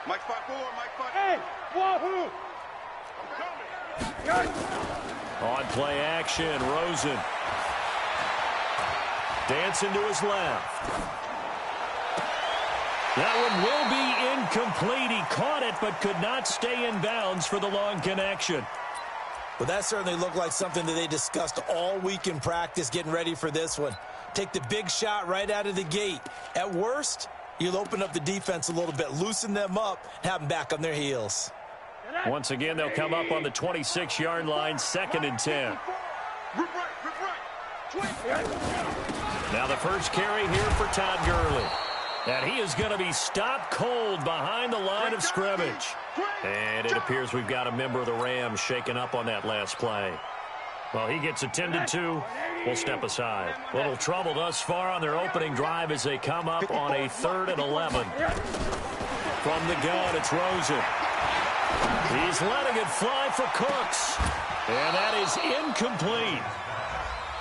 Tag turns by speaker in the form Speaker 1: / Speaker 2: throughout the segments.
Speaker 1: Mike 5-4, Mike 5.
Speaker 2: Hey, wahoo!
Speaker 3: On play action, Rosen. Dancing to his left. That one will be incomplete. He caught it but could not stay in bounds for the long connection.
Speaker 4: Well, that certainly looked like something that they discussed all week in practice getting ready for this one. Take the big shot right out of the gate. At worst, you'll open up the defense a little bit, loosen them up, and have them back on their heels.
Speaker 3: Once again, they'll come up on the 26-yard line, 2nd and 10. Now the first carry here for Todd Gurley. And he is going to be stopped cold behind the line of scrimmage. And it appears we've got a member of the Rams shaken up on that last play. Well, he gets attended to. We'll step aside. Little trouble thus far on their opening drive as they come up on a 3rd and 11. From the gun, it's Rosen. He's letting it fly for Cooks. And that is incomplete.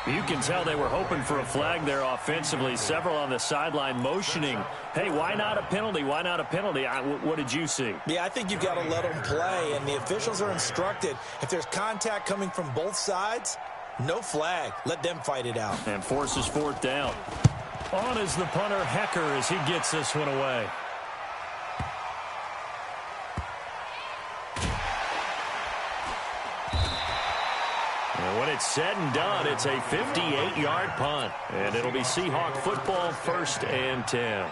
Speaker 3: You can tell they were hoping for a flag there offensively. Several on the sideline motioning, hey, why not a penalty? Why not a penalty? What did you see?
Speaker 4: Yeah, I think you've got to let them play, and the officials are instructed if there's contact coming from both sides, no flag. Let them fight it out.
Speaker 3: And forces 4th down. On is the punter, Hecker, as he gets this one away. And when it's said and done, it's a 58-yard punt. And it'll be Seahawk football, 1st and 10.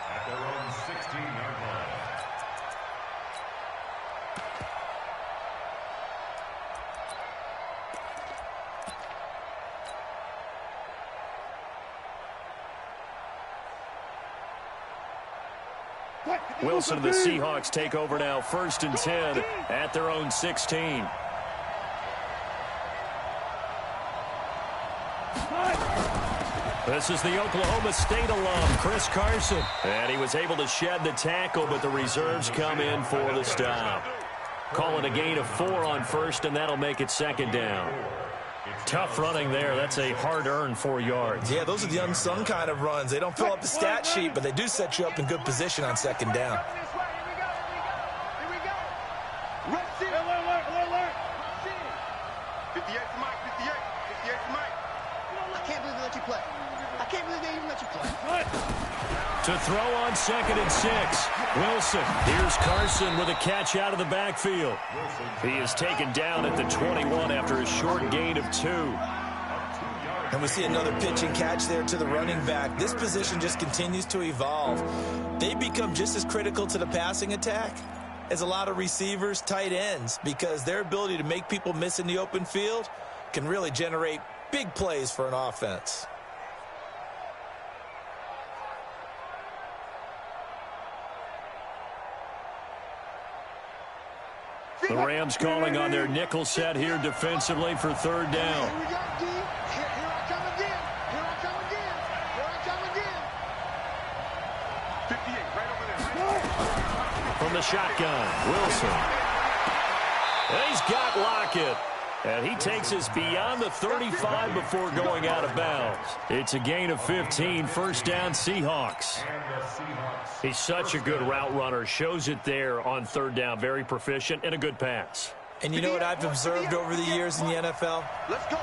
Speaker 3: Wilson and the Seahawks take over now, 1st and 10 at their own 16. This is the Oklahoma State alum, Chris Carson. And he was able to shed the tackle, but the reserves come in for the stop. Call it a gain of 4 on 1st, and that'll make it 2nd down. Tough running there. That's a hard-earned 4 yards.
Speaker 4: Yeah, those are the unsung kind of runs. They don't fill up the stat sheet, but they do set you up in good position on 2nd down.
Speaker 3: To throw on 2nd and 6. Wilson. Here's Carson with a catch out of the backfield. He is taken down at the 21 after a short gain of 2.
Speaker 4: And we see another pitch and catch there to the running back. This position just continues to evolve. They become just as critical to the passing attack as a lot of receivers, tight ends, because their ability to make people miss in the open field can really generate big plays for an offense.
Speaker 3: The Rams calling on their nickel set here defensively for 3rd down.
Speaker 2: Here we go, D. Here I come again. Here I come again. Here I come again.
Speaker 1: 58, right over there.
Speaker 3: From the shotgun, Wilson. And he's got Lockett. And he takes us beyond the 35 before going out of bounds. It's a gain of 15, 1st down Seahawks. He's such a good route runner. Shows it there on 3rd down. Very proficient and a good pass.
Speaker 4: And you know what I've observed over the years in the NFL?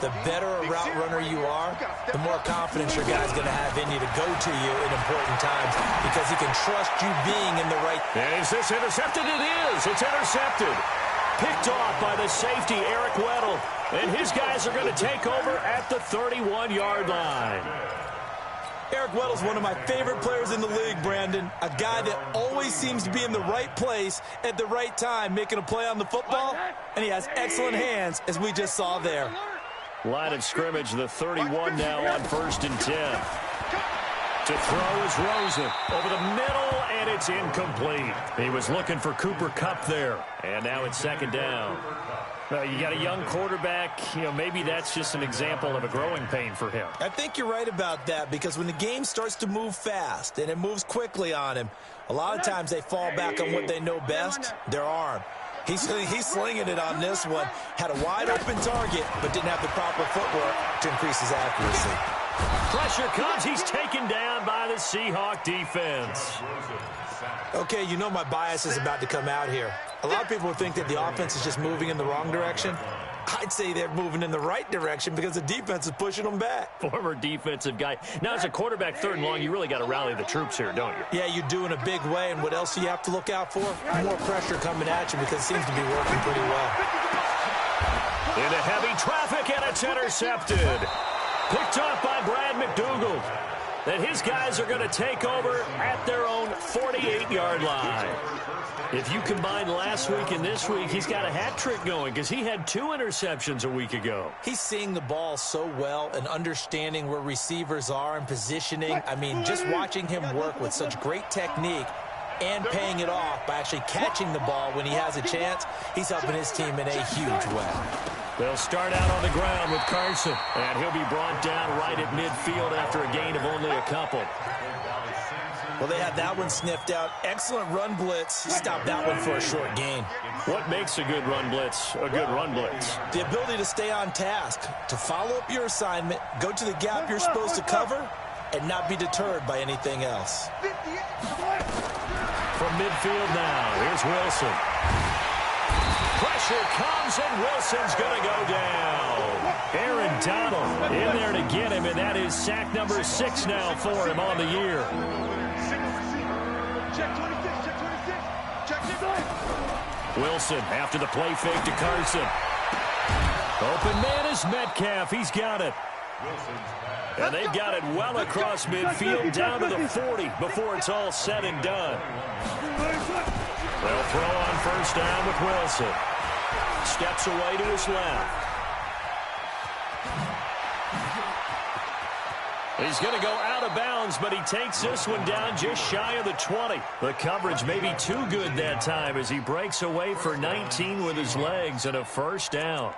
Speaker 4: The better a route runner you are, the more confidence your guy's going to have in you to go to you in important times because he can trust you being in the right.
Speaker 3: Is this intercepted? It is. It's intercepted. Picked off by the safety, Eric Weddle. And his guys are going to take over at the 31-yard line.
Speaker 4: Eric Weddle's one of my favorite players in the league, Brandon. A guy that always seems to be in the right place at the right time, making a play on the football. And he has excellent hands, as we just saw there.
Speaker 3: Line of scrimmage, the 31 now on 1st and 10. To throw is Rosen over the middle, and it's incomplete. He was looking for Cooper Kupp there, and now it's 2nd down. You got a young quarterback. Maybe that's just an example of a growing pain for him.
Speaker 4: I think you're right about that because when the game starts to move fast and it moves quickly on him, a lot of times they fall back on what they know best, their arm. He's slinging it on this one. Had a wide open target, but didn't have the proper footwork to increase his accuracy.
Speaker 3: Pressure comes. He's taken down by the Seahawk defense.
Speaker 4: Okay, you know my bias is about to come out here. A lot of people would think that the offense is just moving in the wrong direction. I'd say they're moving in the right direction because the defense is pushing them back.
Speaker 3: Former defensive guy. Now, as a quarterback, 3rd and long, you really got to rally the troops here, don't you?
Speaker 4: Yeah, you do in a big way. And what else do you have to look out for? More pressure coming at you because it seems to be working pretty well.
Speaker 3: Into heavy traffic, and it's intercepted. Picked off by Brad McDougald. That his guys are going to take over at their own 48-yard line. If you combine last week and this week, he's got a hat trick going because he had 2 interceptions a week ago.
Speaker 4: He's seeing the ball so well and understanding where receivers are and positioning. I mean, just watching him work with such great technique and paying it off by actually catching the ball when he has a chance, he's helping his team in a huge way.
Speaker 3: They'll start out on the ground with Carson, and he'll be brought down right at midfield after a gain of only a couple.
Speaker 4: Well, they had that one sniffed out. Excellent run blitz. Stop that one for a short gain.
Speaker 3: What makes a good run blitz a good run blitz?
Speaker 4: The ability to stay on task, to follow up your assignment, go to the gap you're supposed to cover, and not be deterred by anything else.
Speaker 3: From midfield now, here's Wilson. Pressure comes, and Wilson's going to go down. Aaron Donald in there to get him, and that is sack number 6 now for him on the year.
Speaker 2: Check 26, check 26. Check this.
Speaker 3: Wilson after the play fake to Carson. Open man is Metcalf. He's got it. And they've got it well across midfield down to the 40 before it's all said and done. They'll throw on first down with Wilson. Steps away to his left. He's going to go out of bounds, but he takes this one down just shy of the 20. The coverage may be too good that time as he breaks away for 19 with his legs and a first down.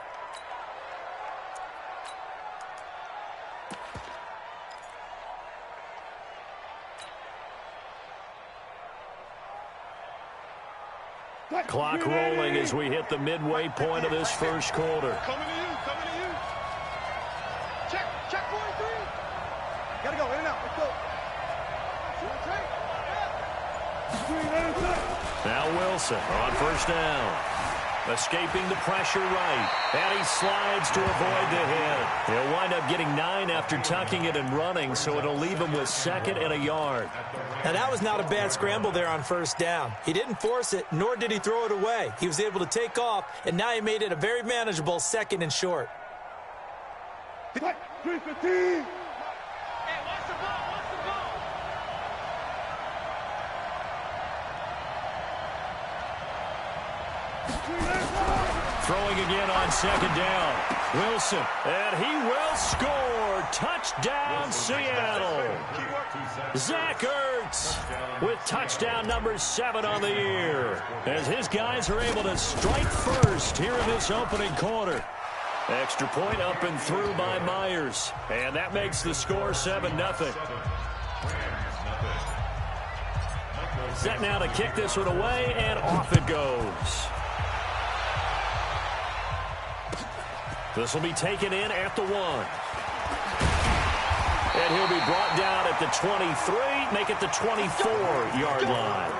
Speaker 3: Clock rolling as we hit the midway point of this first quarter.
Speaker 2: Coming to you, coming to you. Check 43. Gotta go, in and out, let's go.
Speaker 3: Now Wilson on first down. Escaping the pressure right. And he slides to avoid the hit. He'll wind up getting 9 after tucking it and running, so it'll leave him with 2nd and a yard.
Speaker 4: Now, that was not a bad scramble there on first down. He didn't force it, nor did he throw it away. He was able to take off, and now he made it a very manageable 2nd and short.
Speaker 3: Throwing again on 2nd down. Wilson, and he will score. Touchdown, Seattle. Zach Ertz with touchdown number 7 on the year, as his guys are able to strike first here in this opening quarter. Extra point up and through by Myers, and that makes the score 7-0. Set now to kick this one away, and off it goes. This will be taken in at the 1. And he'll be brought down at the 23, make it the 24-yard line.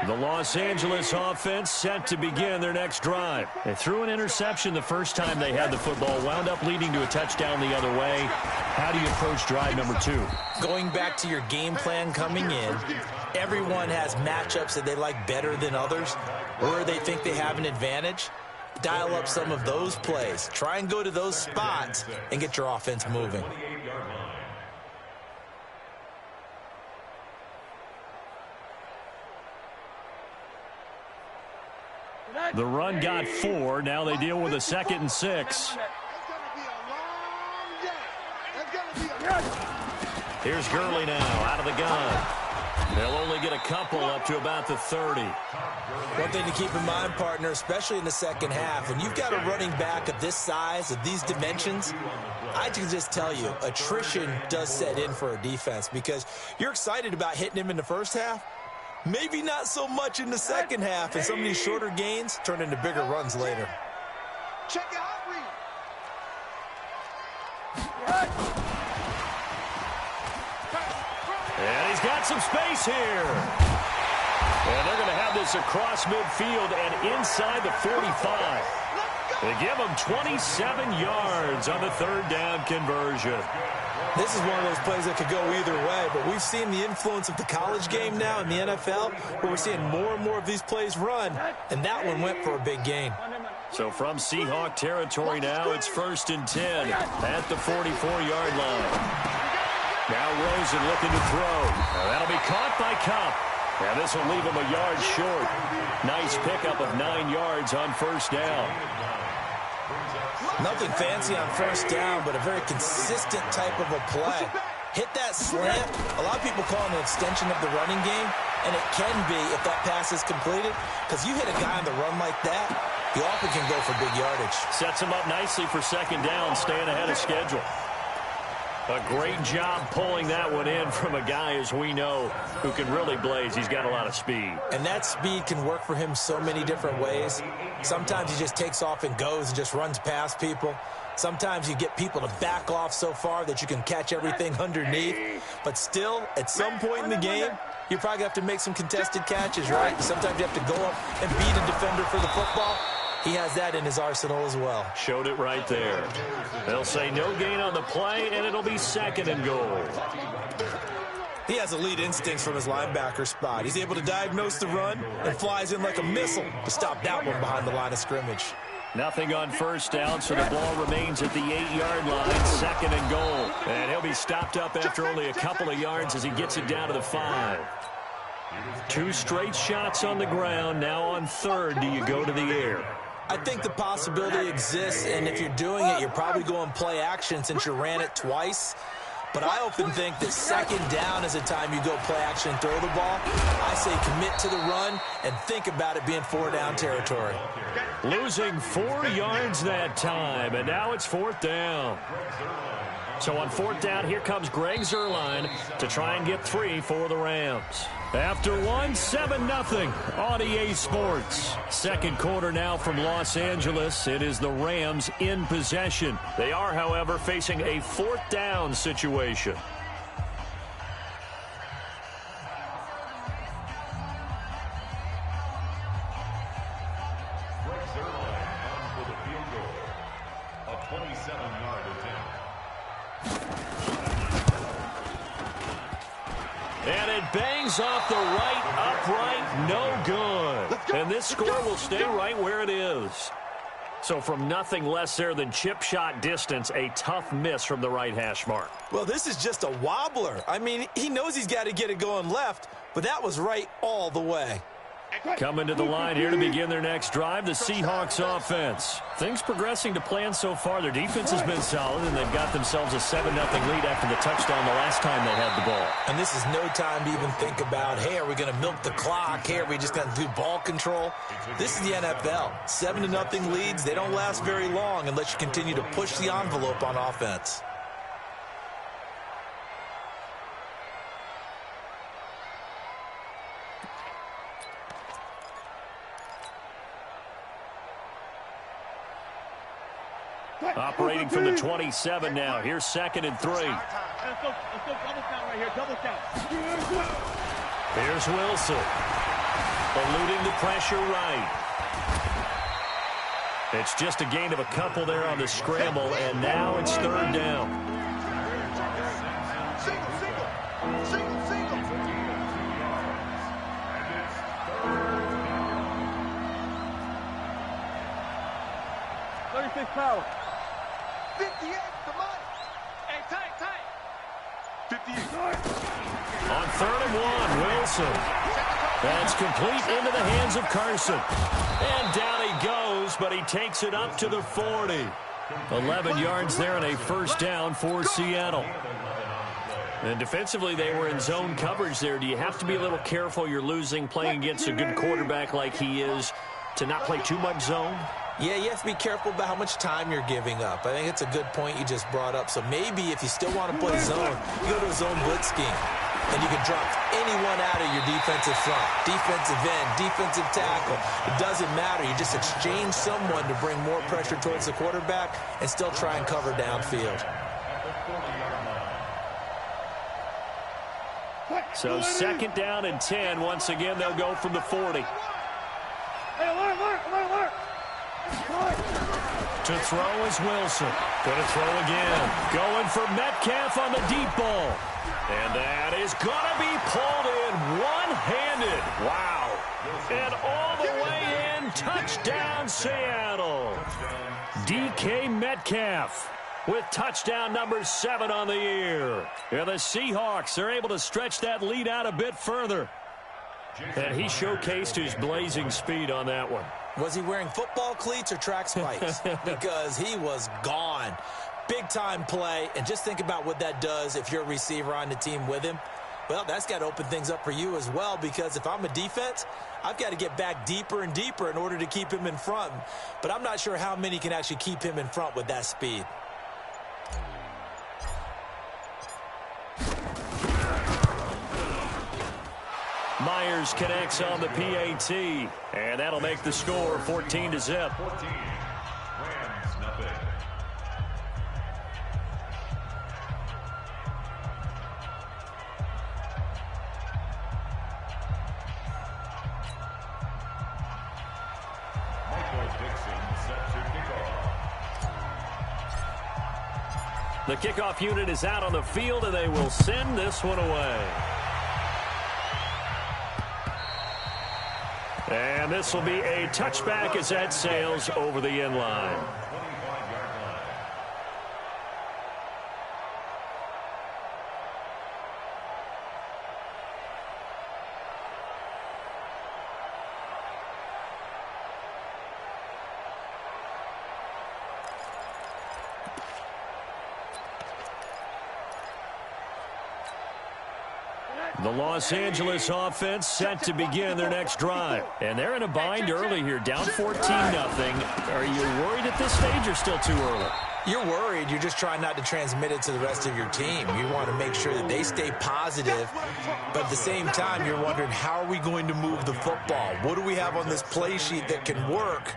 Speaker 3: The Los Angeles offense set to begin their next drive. They threw an interception the first time they had the football, wound up leading to a touchdown the other way. How do you approach drive number 2?
Speaker 4: Going back to your game plan coming in, everyone has matchups that they like better than others, or they think they have an advantage. Dial up some of those plays. Try and go to those spots and get your offense moving.
Speaker 3: The run got 4. Now they deal with a 2nd and 6. Here's Gurley now out of the gun. They'll only get a couple up to about the 30.
Speaker 4: One thing to keep in mind, partner, especially in the second half, when you've got a running back of this size, of these dimensions, I can just tell you, attrition does set in for a defense because you're excited about hitting him in the first half. Maybe not so much in the second half, and some of these shorter gains turn into bigger runs later.
Speaker 2: Check it out,
Speaker 3: got some space here. And they're going to have this across midfield and inside the 45. They give them 27 yards on the third down conversion.
Speaker 4: This is one of those plays that could go either way, but we've seen the influence of the college game now in the NFL, where we're seeing more and more of these plays run, and that one went for a big gain.
Speaker 3: So from Seahawk territory now, it's 1st and 10 at the 44-yard line. Now Rosen looking to throw. Now that'll be caught by Cup. Now this will leave him a yard short. Nice pickup of 9 yards on first down.
Speaker 4: Nothing fancy on first down, but a very consistent type of a play. Hit that slant. A lot of people call it an extension of the running game, and it can be if that pass is completed, because you hit a guy on the run like that, he often can go for big yardage.
Speaker 3: Sets him up nicely for second down, staying ahead of schedule. A great job pulling that one in from a guy, as we know, who can really blaze. He's got a lot of speed.
Speaker 4: And that speed can work for him so many different ways. Sometimes he just takes off and goes and just runs past people. Sometimes you get people to back off so far that you can catch everything underneath. But still, at some point in the game, you probably have to make some contested catches, right? Sometimes you have to go up and beat a defender for the football. He has that in his arsenal as well.
Speaker 3: Showed it right there. They'll say no gain on the play, and it'll be second and goal.
Speaker 4: He has elite instincts from his linebacker spot. He's able to diagnose the run and flies in like a missile to stop that one behind the line of scrimmage.
Speaker 3: Nothing on first down, so the ball remains at the 8-yard line, second and goal. And he'll be stopped up after only a couple of yards as he gets it down to the 5. 2 straight shots on the ground. Now on third, do you go to the air?
Speaker 4: I think the possibility exists, and if you're doing it, you're probably going play action since you ran it twice. But I often think that second down is the time you go play action and throw the ball. I say commit to the run and think about it being 4-down territory.
Speaker 3: Losing 4 yards that time, and now it's 4th down. So on 4th down, here comes Greg Zuerlein to try and get 3 for the Rams. After 1, 7-0 on EA Sports. Second quarter now from Los Angeles. It is the Rams in possession. They are, however, facing a 4th down situation. And it bangs off the right upright, no good. And this score will stay right where it is. So from nothing less there than chip shot distance, a tough miss from the right hash mark.
Speaker 4: Well, this is just a wobbler. I mean, he knows he's got to get it going left, but that was right all the way.
Speaker 3: Coming to the line here to begin their next drive, the Seahawks offense. Things progressing to plan so far. Their defense has been solid, and they've got themselves a 7-0 lead after the touchdown the last time they had the ball.
Speaker 4: And this is no time to even think about, hey, are we going to milk the clock? Hey, are we just going to do ball control? This is the NFL. 7-0 leads, they don't last very long unless you continue to push the envelope on offense.
Speaker 3: Operating from the 27 now. Here's 2nd and 3.
Speaker 2: Let's go double count right here, double count.
Speaker 3: Here's Wilson. Eluding the pressure right. It's just a gain of a couple there on the scramble, and now it's 3rd down.
Speaker 2: Single. 36 power. 58, come on. Hey, tight. 58.
Speaker 3: On 3rd and 1, Wilson. That's complete into the hands of Carson. And down he goes, but he takes it up to the 40. 11 yards there and a 1st down for Seattle. And defensively, they were in zone coverage there. Do you have to be a little careful? You're losing playing against a good quarterback like he is to not play too much zone?
Speaker 4: Yeah, you have to be careful about how much time you're giving up. I think it's a good point you just brought up. So maybe if you still want to play zone, you go to a zone blitz scheme. And you can drop anyone out of your defensive front, defensive end, defensive tackle. It doesn't matter. You just exchange someone to bring more pressure towards the quarterback and still try and cover downfield.
Speaker 3: So 2nd down and 10. Once again, they'll go from the 40. To throw is Wilson. Going to throw again. Going for Metcalf on the deep ball. And that is going to be pulled in one-handed. Wow. And all the way in. Touchdown, Seattle. DK Metcalf with touchdown number 7 on the year. And the Seahawks are able to stretch that lead out a bit further. And he showcased his blazing speed on that one.
Speaker 4: Was he wearing football cleats or track spikes? Because he was gone. Big-time play. And just think about what that does if you're a receiver on the team with him. Well, that's got to open things up for you as well, because if I'm a defense, I've got to get back deeper and deeper in order to keep him in front. But I'm not sure how many can actually keep him in front with that speed.
Speaker 3: Myers connects on the PAT, and that'll make the score 14-0.
Speaker 1: 14. Rams, nothing. Michael Dixon set to kickoff.
Speaker 3: The kickoff unit is out on the field, and they will send this one away. And this will be a touchback as that sails over the end line. The Los Angeles offense set to begin their next drive. And they're in a bind early here, down 14-0. Are you worried at this stage or still too early?
Speaker 4: You're worried. You're just trying not to transmit it to the rest of your team. You want to make sure that they stay positive. But at the same time, you're wondering, how are we going to move the football? What do we have on this play sheet that can work?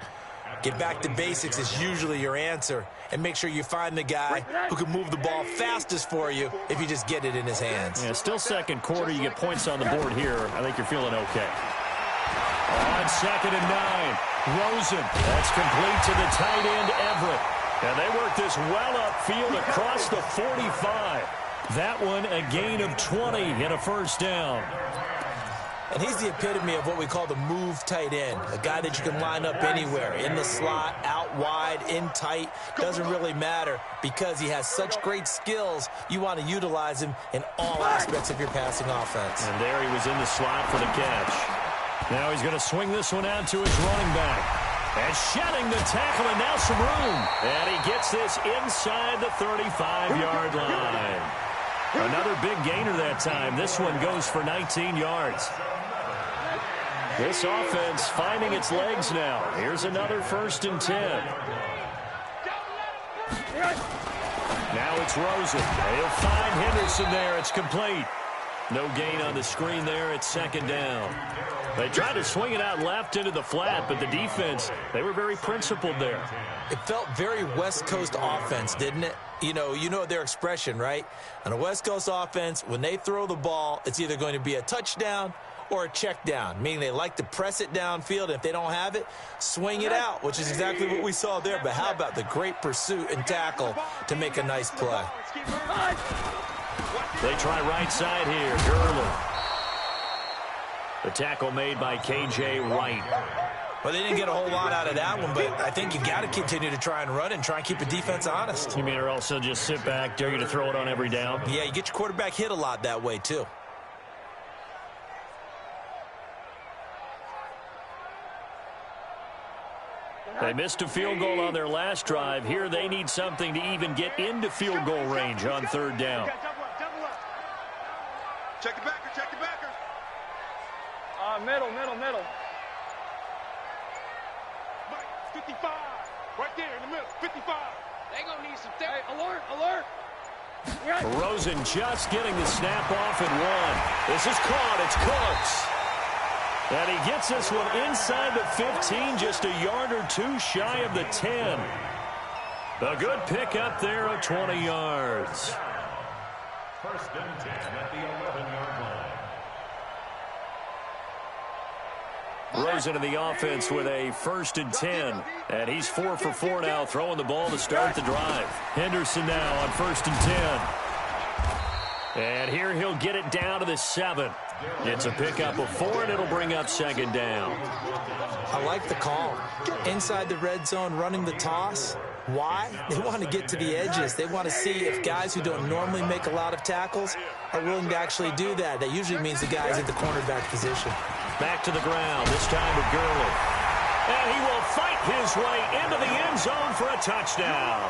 Speaker 4: Get back to basics is usually your answer. And make sure you find the guy who can move the ball fastest for you if you just get it in his hands.
Speaker 3: Yeah, still second quarter. You get points on the board here. I think you're feeling okay. On 2nd and 9, Rosen. That's complete to the tight end, Everett. And they work this well upfield across the 45. That one a gain of 20 and a first down.
Speaker 4: And he's the epitome of what we call the move tight end, a guy that you can line up anywhere, in the slot, out wide, in tight, doesn't really matter because he has such great skills. You want to utilize him in all aspects of your passing offense.
Speaker 3: And there he was in the slot for the catch. Now he's going to swing this one out to his running back. And shedding the tackle, and now some room. And he gets this inside the 35-yard line. Another big gainer that time. This one goes for 19 yards. This offense finding its legs now. Here's another 1st and 10. Now it's Rosen. They'll find Henderson there. It's complete. No gain on the screen there. It's 2nd down. They tried to swing it out left into the flat, but the defense, they were very principled there.
Speaker 4: It felt very West Coast offense, didn't it? You know their expression, right? On a West Coast offense, when they throw the ball, it's either going to be a touchdown or a check down, meaning they like to press it downfield. And if they don't have it, swing it out, which is exactly what we saw there. But how about the great pursuit and tackle to make a nice play?
Speaker 3: They try right side here. Gurley. The tackle made by K.J. Wright.
Speaker 4: Well, they didn't get a whole lot out of that one, but I think you got to continue to try and run and try and keep the defense honest.
Speaker 3: You mean or also just sit back, dare you to throw it on every down?
Speaker 4: Yeah, you get your quarterback hit a lot that way, too.
Speaker 3: They missed a field goal on their last drive. Here they need something to even get into field goal range on 3rd down.
Speaker 1: Check the backer, check the backer.
Speaker 2: Middle.
Speaker 1: Mike, 55. Right there in the middle, 55.
Speaker 2: They gonna need some hey, alert.
Speaker 3: Rosen just getting the snap off and 1. This is caught. It's Cooks. And he gets this one inside the 15, just a yard or 2 shy of the 10. A good pickup there of 20 yards.
Speaker 1: 1st and 10 at the 11-yard line.
Speaker 3: Rose into the offense with a 1st and 10. And he's 4 for 4 now, throwing the ball to start the drive. Henderson now on 1st and 10. And here he'll get it down to the 7. It's a pickup of 4, and it'll bring up 2nd down.
Speaker 4: I like the call. Inside the red zone, running the toss. Why? They want to get to the edges. They want to see if guys who don't normally make a lot of tackles are willing to actually do that. That usually means the guy's at the cornerback position.
Speaker 3: Back to the ground, this time with Gurley. And he will fight his way into the end zone for a touchdown.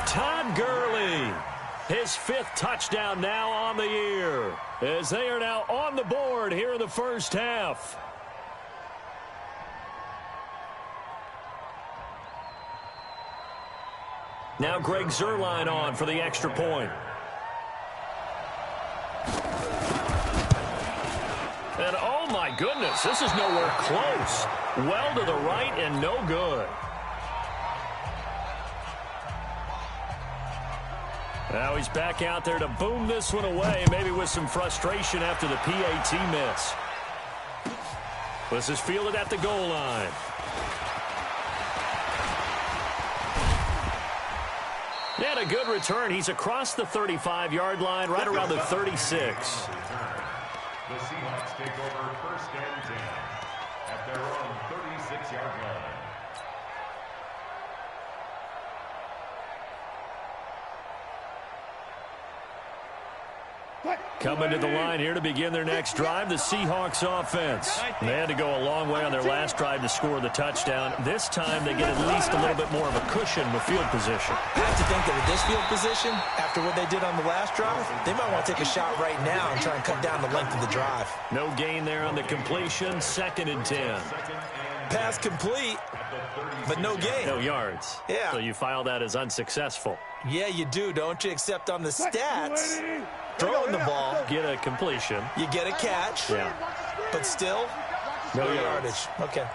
Speaker 3: Todd Gurley, his 5th touchdown now on the year, as they are now on the board here in the first half. Now Greg Zuerlein on for the extra point. And oh my goodness, this is nowhere close. Well to the right and no good. Now he's back out there to boom this one away, maybe with some frustration after the PAT miss. This is fielded at the goal line. And a good return. He's across the 35-yard line, right around the 36.
Speaker 1: The Seahawks take over 1st and 10 at their own 36-yard line.
Speaker 3: Coming to the line here to begin their next drive, the Seahawks offense. They had to go a long way on their last drive to score the touchdown. This time they get at least a little bit more of a cushion with field position.
Speaker 4: I have to think that with this field position, after what they did on the last drive, they might want to take a shot right now and try and cut down the length of the drive.
Speaker 3: No gain there on the completion, 2nd and 10.
Speaker 4: Pass complete, but no gain.
Speaker 3: No yards.
Speaker 4: Yeah.
Speaker 3: So you file that as unsuccessful.
Speaker 4: Yeah, you do, don't you? Except on the stats, throwing the ball,
Speaker 3: Get a completion.
Speaker 4: you get a catch,
Speaker 3: Yeah.
Speaker 4: but still, no yardage. Okay.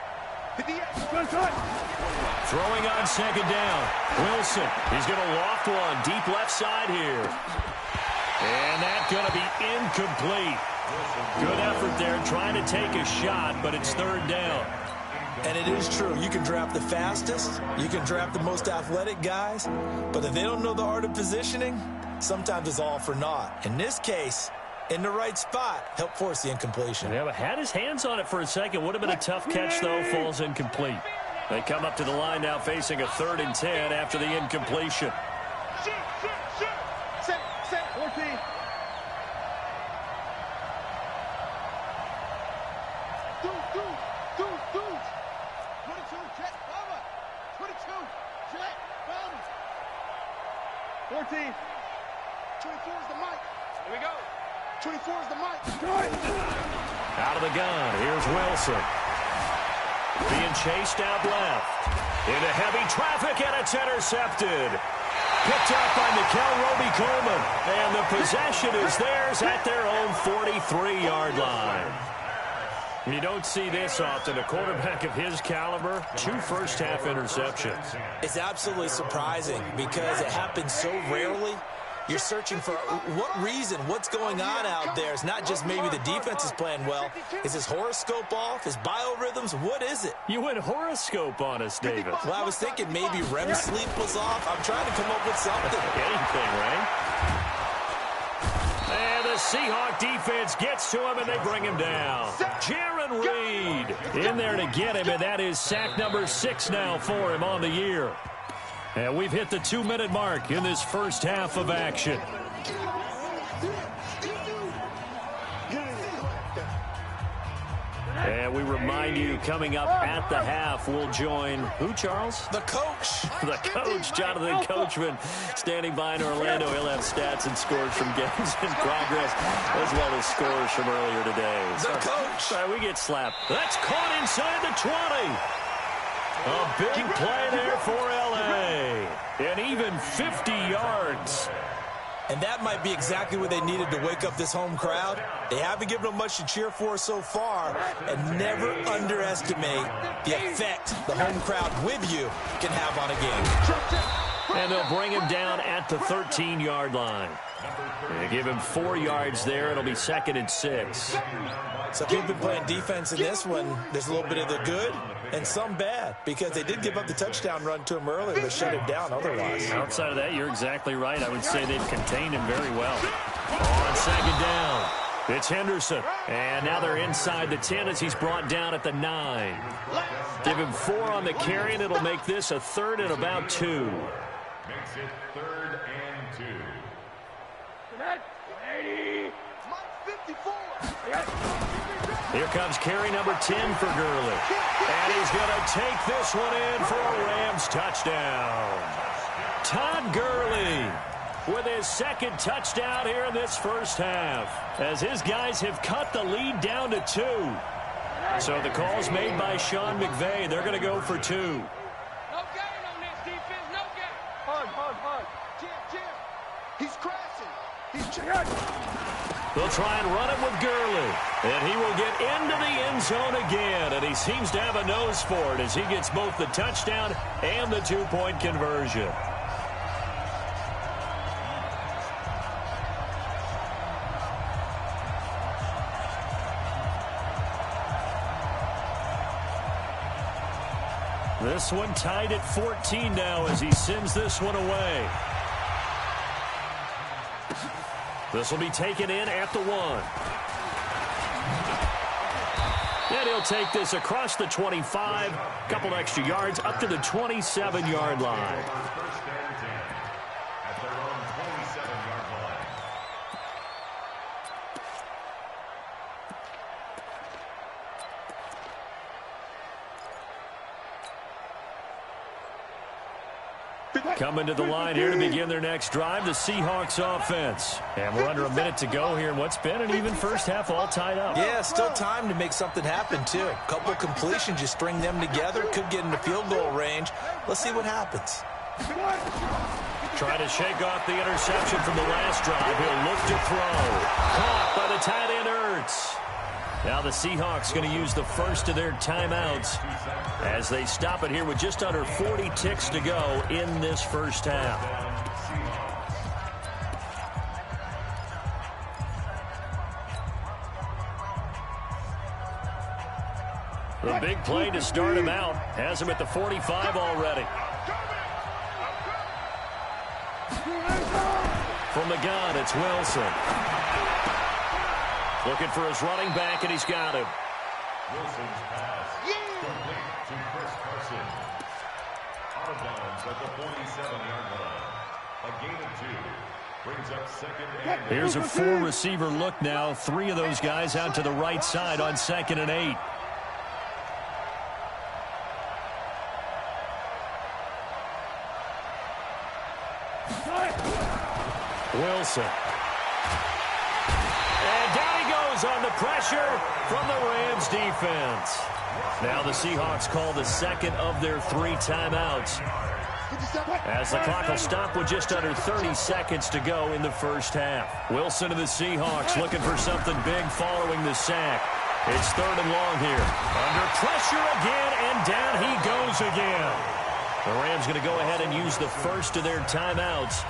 Speaker 3: Throwing on 2nd down. Wilson, he's going to loft one deep left side here. And that's going to be incomplete. Good effort there trying to take a shot, but it's 3rd down.
Speaker 4: And it is true. You can draft the fastest. You can draft the most athletic guys. But if they don't know the art of positioning, sometimes it's all for naught. In this case, in the right spot, help force the incompletion.
Speaker 3: Yeah, but had his hands on it for a second. Would have been a tough catch, though. Falls incomplete. They come up to the line now facing a 3rd and 10 after the incompletion.
Speaker 2: Set, 14. Dude. 22, jet, cover. 22, jet, run. 14. 24 is the mic. Here we go. 24 is the mic.
Speaker 3: Out of the gun. Here's Wilson. Being chased out left. Into heavy traffic, and it's intercepted. Picked up by Mikel Roby-Coleman. And the possession is theirs at their own 43-yard line. You don't see this often. A quarterback of his caliber, 2 first-half interceptions.
Speaker 4: It's absolutely surprising because it happens so rarely. You're searching for what reason, what's going on out there. It's not just maybe the defense is playing well. Is his horoscope off? His biorhythms? What is it?
Speaker 3: You went horoscope on us, David.
Speaker 4: Well, I was thinking maybe REM sleep was off. I'm trying to come up with something.
Speaker 3: Anything, right? And the Seahawk defense gets to him, and they bring him down. Jaron Reed in there to get him, and that is sack number 6 now for him on the year. And we've hit the 2-minute mark in this first half of action. And we remind you, coming up at the half, we'll join who, Charles?
Speaker 4: The coach.
Speaker 3: The coach, Jonathan Coachman, standing by in Orlando. He'll have stats and scores from games in progress, as well as scores from earlier today.
Speaker 4: The coach.
Speaker 3: Sorry, we get slapped. That's caught inside the 20. A big play there for L.A. And even 50 yards.
Speaker 4: And that might be exactly what they needed to wake up this home crowd. They haven't given them much to cheer for so far, and never underestimate the effect the home crowd with you can have on a game.
Speaker 3: And they'll bring him down at the 13-yard line. They give him 4 yards there. It'll be 2nd and 6.
Speaker 4: So if you've been playing defense in this one, there's a little bit of the good and some bad, because they did give up the touchdown run to him earlier, but shut him down otherwise.
Speaker 3: Outside of that, you're exactly right. I would say they've contained him very well. On 2nd down, it's Henderson. And now they're inside the 10 as he's brought down at the 9. Give him 4 on the carry, and it'll make this a 3rd and about 2.
Speaker 1: Makes it 3rd and 2.
Speaker 3: Here comes carry number 10 for Gurley. And he's going to take this one in for a Rams touchdown. Todd Gurley with his 2nd touchdown here in this first half, as his guys have cut the lead down to 2. So the call's made by Sean McVay. They're going to go for 2.
Speaker 2: No gain on this defense, no gain. Hard. Jim. He's crashing.
Speaker 3: They'll try and run it with Gurley. And he will get into the end zone again. And he seems to have a nose for it as he gets both the touchdown and the 2-point conversion. This one tied at 14 now as he sends this one away. This will be taken in at the 1. And he'll take this across the 25, couple extra yards up to the 27-yard line.
Speaker 1: First and 10 at their own 27-yard line.
Speaker 3: Coming to the line here to begin their next drive, the Seahawks offense. And we're under a minute to go here in what's been an even first half, all tied up.
Speaker 4: Yeah, still time to make something happen, too. A couple completions, you string them together, could get into field goal range. Let's see what happens.
Speaker 3: Trying to shake off the interception from the last drive. He'll look to throw. Caught by the tight end, Ertz. Now the Seahawks going to use the first of their timeouts as they stop it here with just under 40 ticks to go in this first half. The big play to start him out has him at the 45 already. From the gun, it's Wilson. Looking for his running back, and he's got him.
Speaker 1: Wilson's pass complete to Chris Carson. Out of bounds at the 47-yard line. A gain of 2. Brings up 2nd and 8.
Speaker 3: Here's a 4-receiver look now. 3 of those guys out to the right side on 2nd and 8. Wilson. And down he goes on the pressure from the Rams defense. Now the Seahawks call the 2nd of their 3 timeouts, as the clock will stop with just under 30 seconds to go in the first half. Wilson and the Seahawks looking for something big following the sack. It's 3rd and long here. Under pressure again, and down he goes again. The Rams going to go ahead and use the first of their timeouts,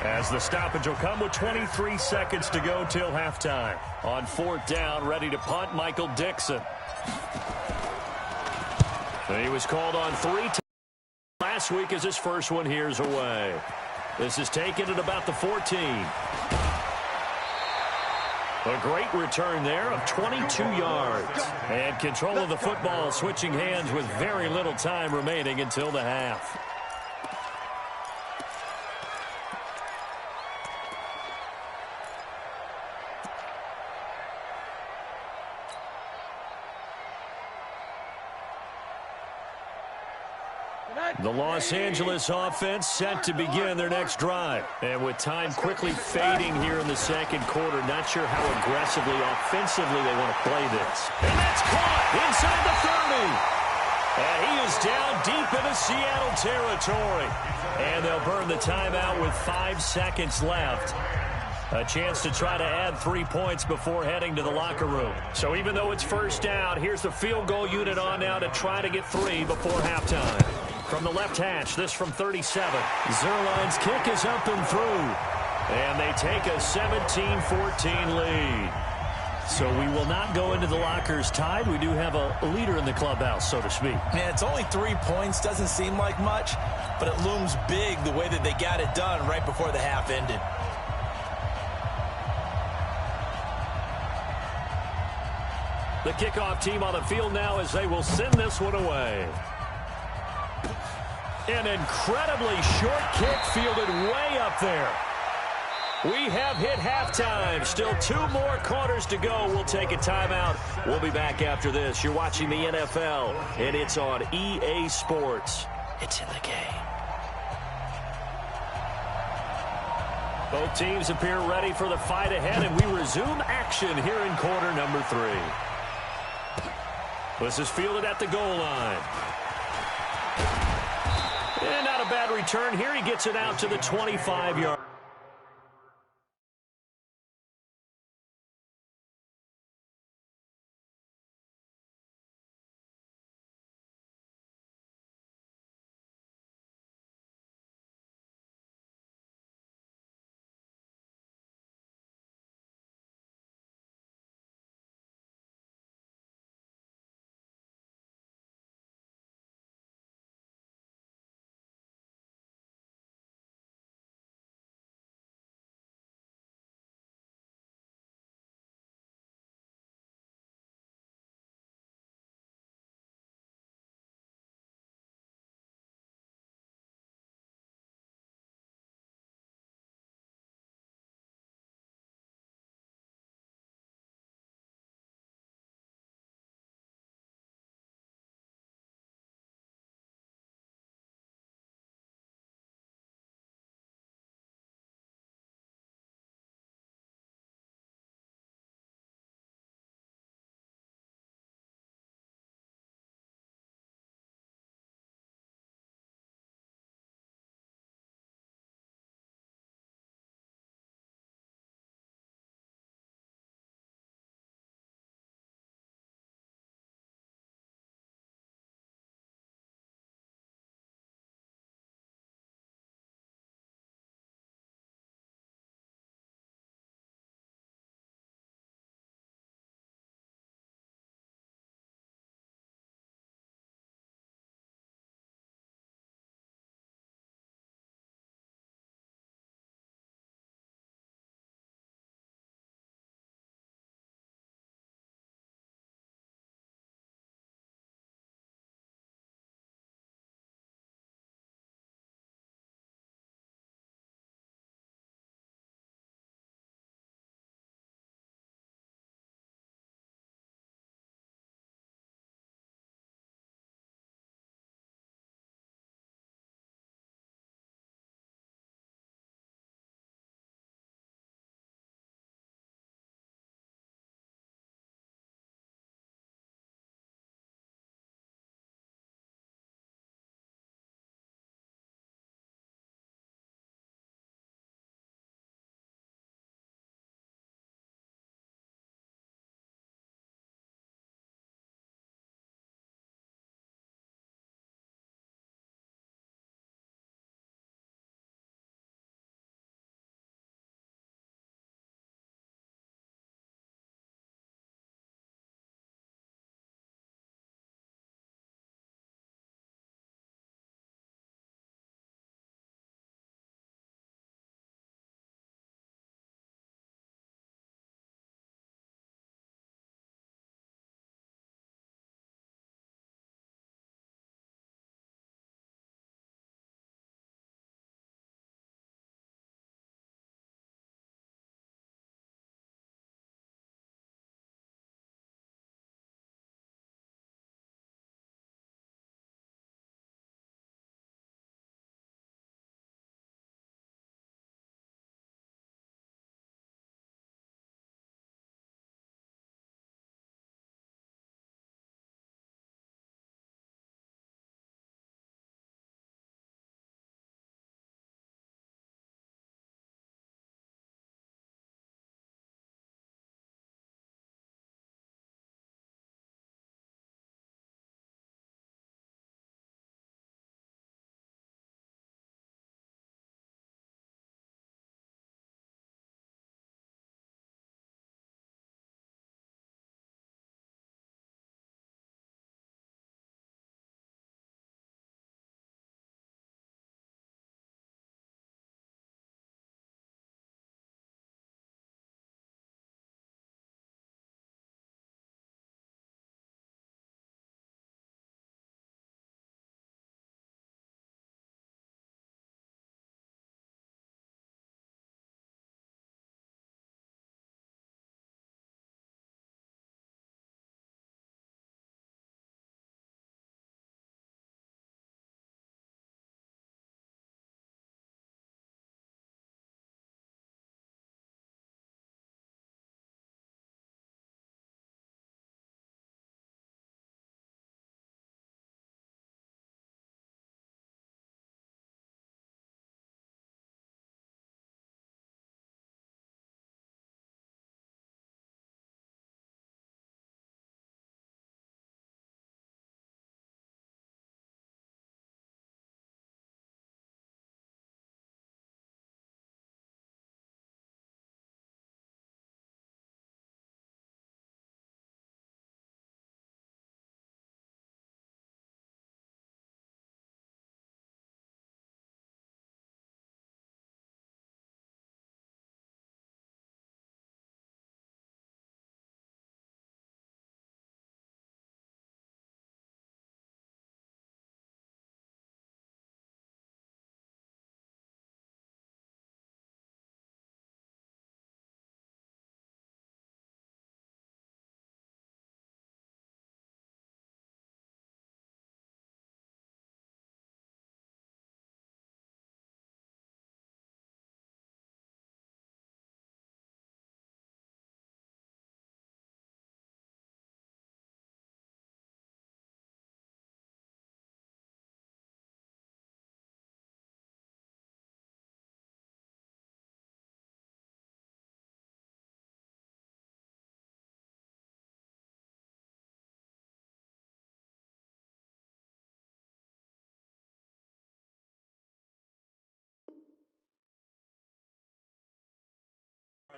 Speaker 3: as the stoppage will come with 23 seconds to go till halftime. On 4th down, ready to punt, Michael Dixon. He was called on 3 times last week as his first one here's away. This is taken at about the 14. A great return there of 22 yards. And control of the football switching hands with very little time remaining until the half. The Los Angeles offense set to begin their next drive. And with time quickly fading here in the 2nd quarter, not sure how aggressively, offensively they want to play this. And that's caught inside the 30. And he is down deep into Seattle territory. And they'll burn the timeout with 5 seconds left. A chance to try to add 3 points before heading to the locker room. So even though it's first down, here's the field goal unit on now to try to get 3 before halftime. From the left hash, this from 37. Zerline's kick is up and through. And they take a 17-14 lead. So we will not go into the lockers tied. We do have a leader in the clubhouse, so to speak.
Speaker 4: Yeah, it's only 3 points. Doesn't seem like much, but it looms big the way that they got it done right before the half ended.
Speaker 3: The kickoff team on the field now as they will send this one away. An incredibly short kick fielded way up there. We have hit halftime. Still 2 more quarters to go. We'll take a timeout. We'll be back after this. You're watching the NFL, and it's on EA Sports. It's in the game. Both teams appear ready for the fight ahead, and we resume action here in quarter number 3. This is fielded at the goal line. And not a bad return here. He gets it out to the 25-yard.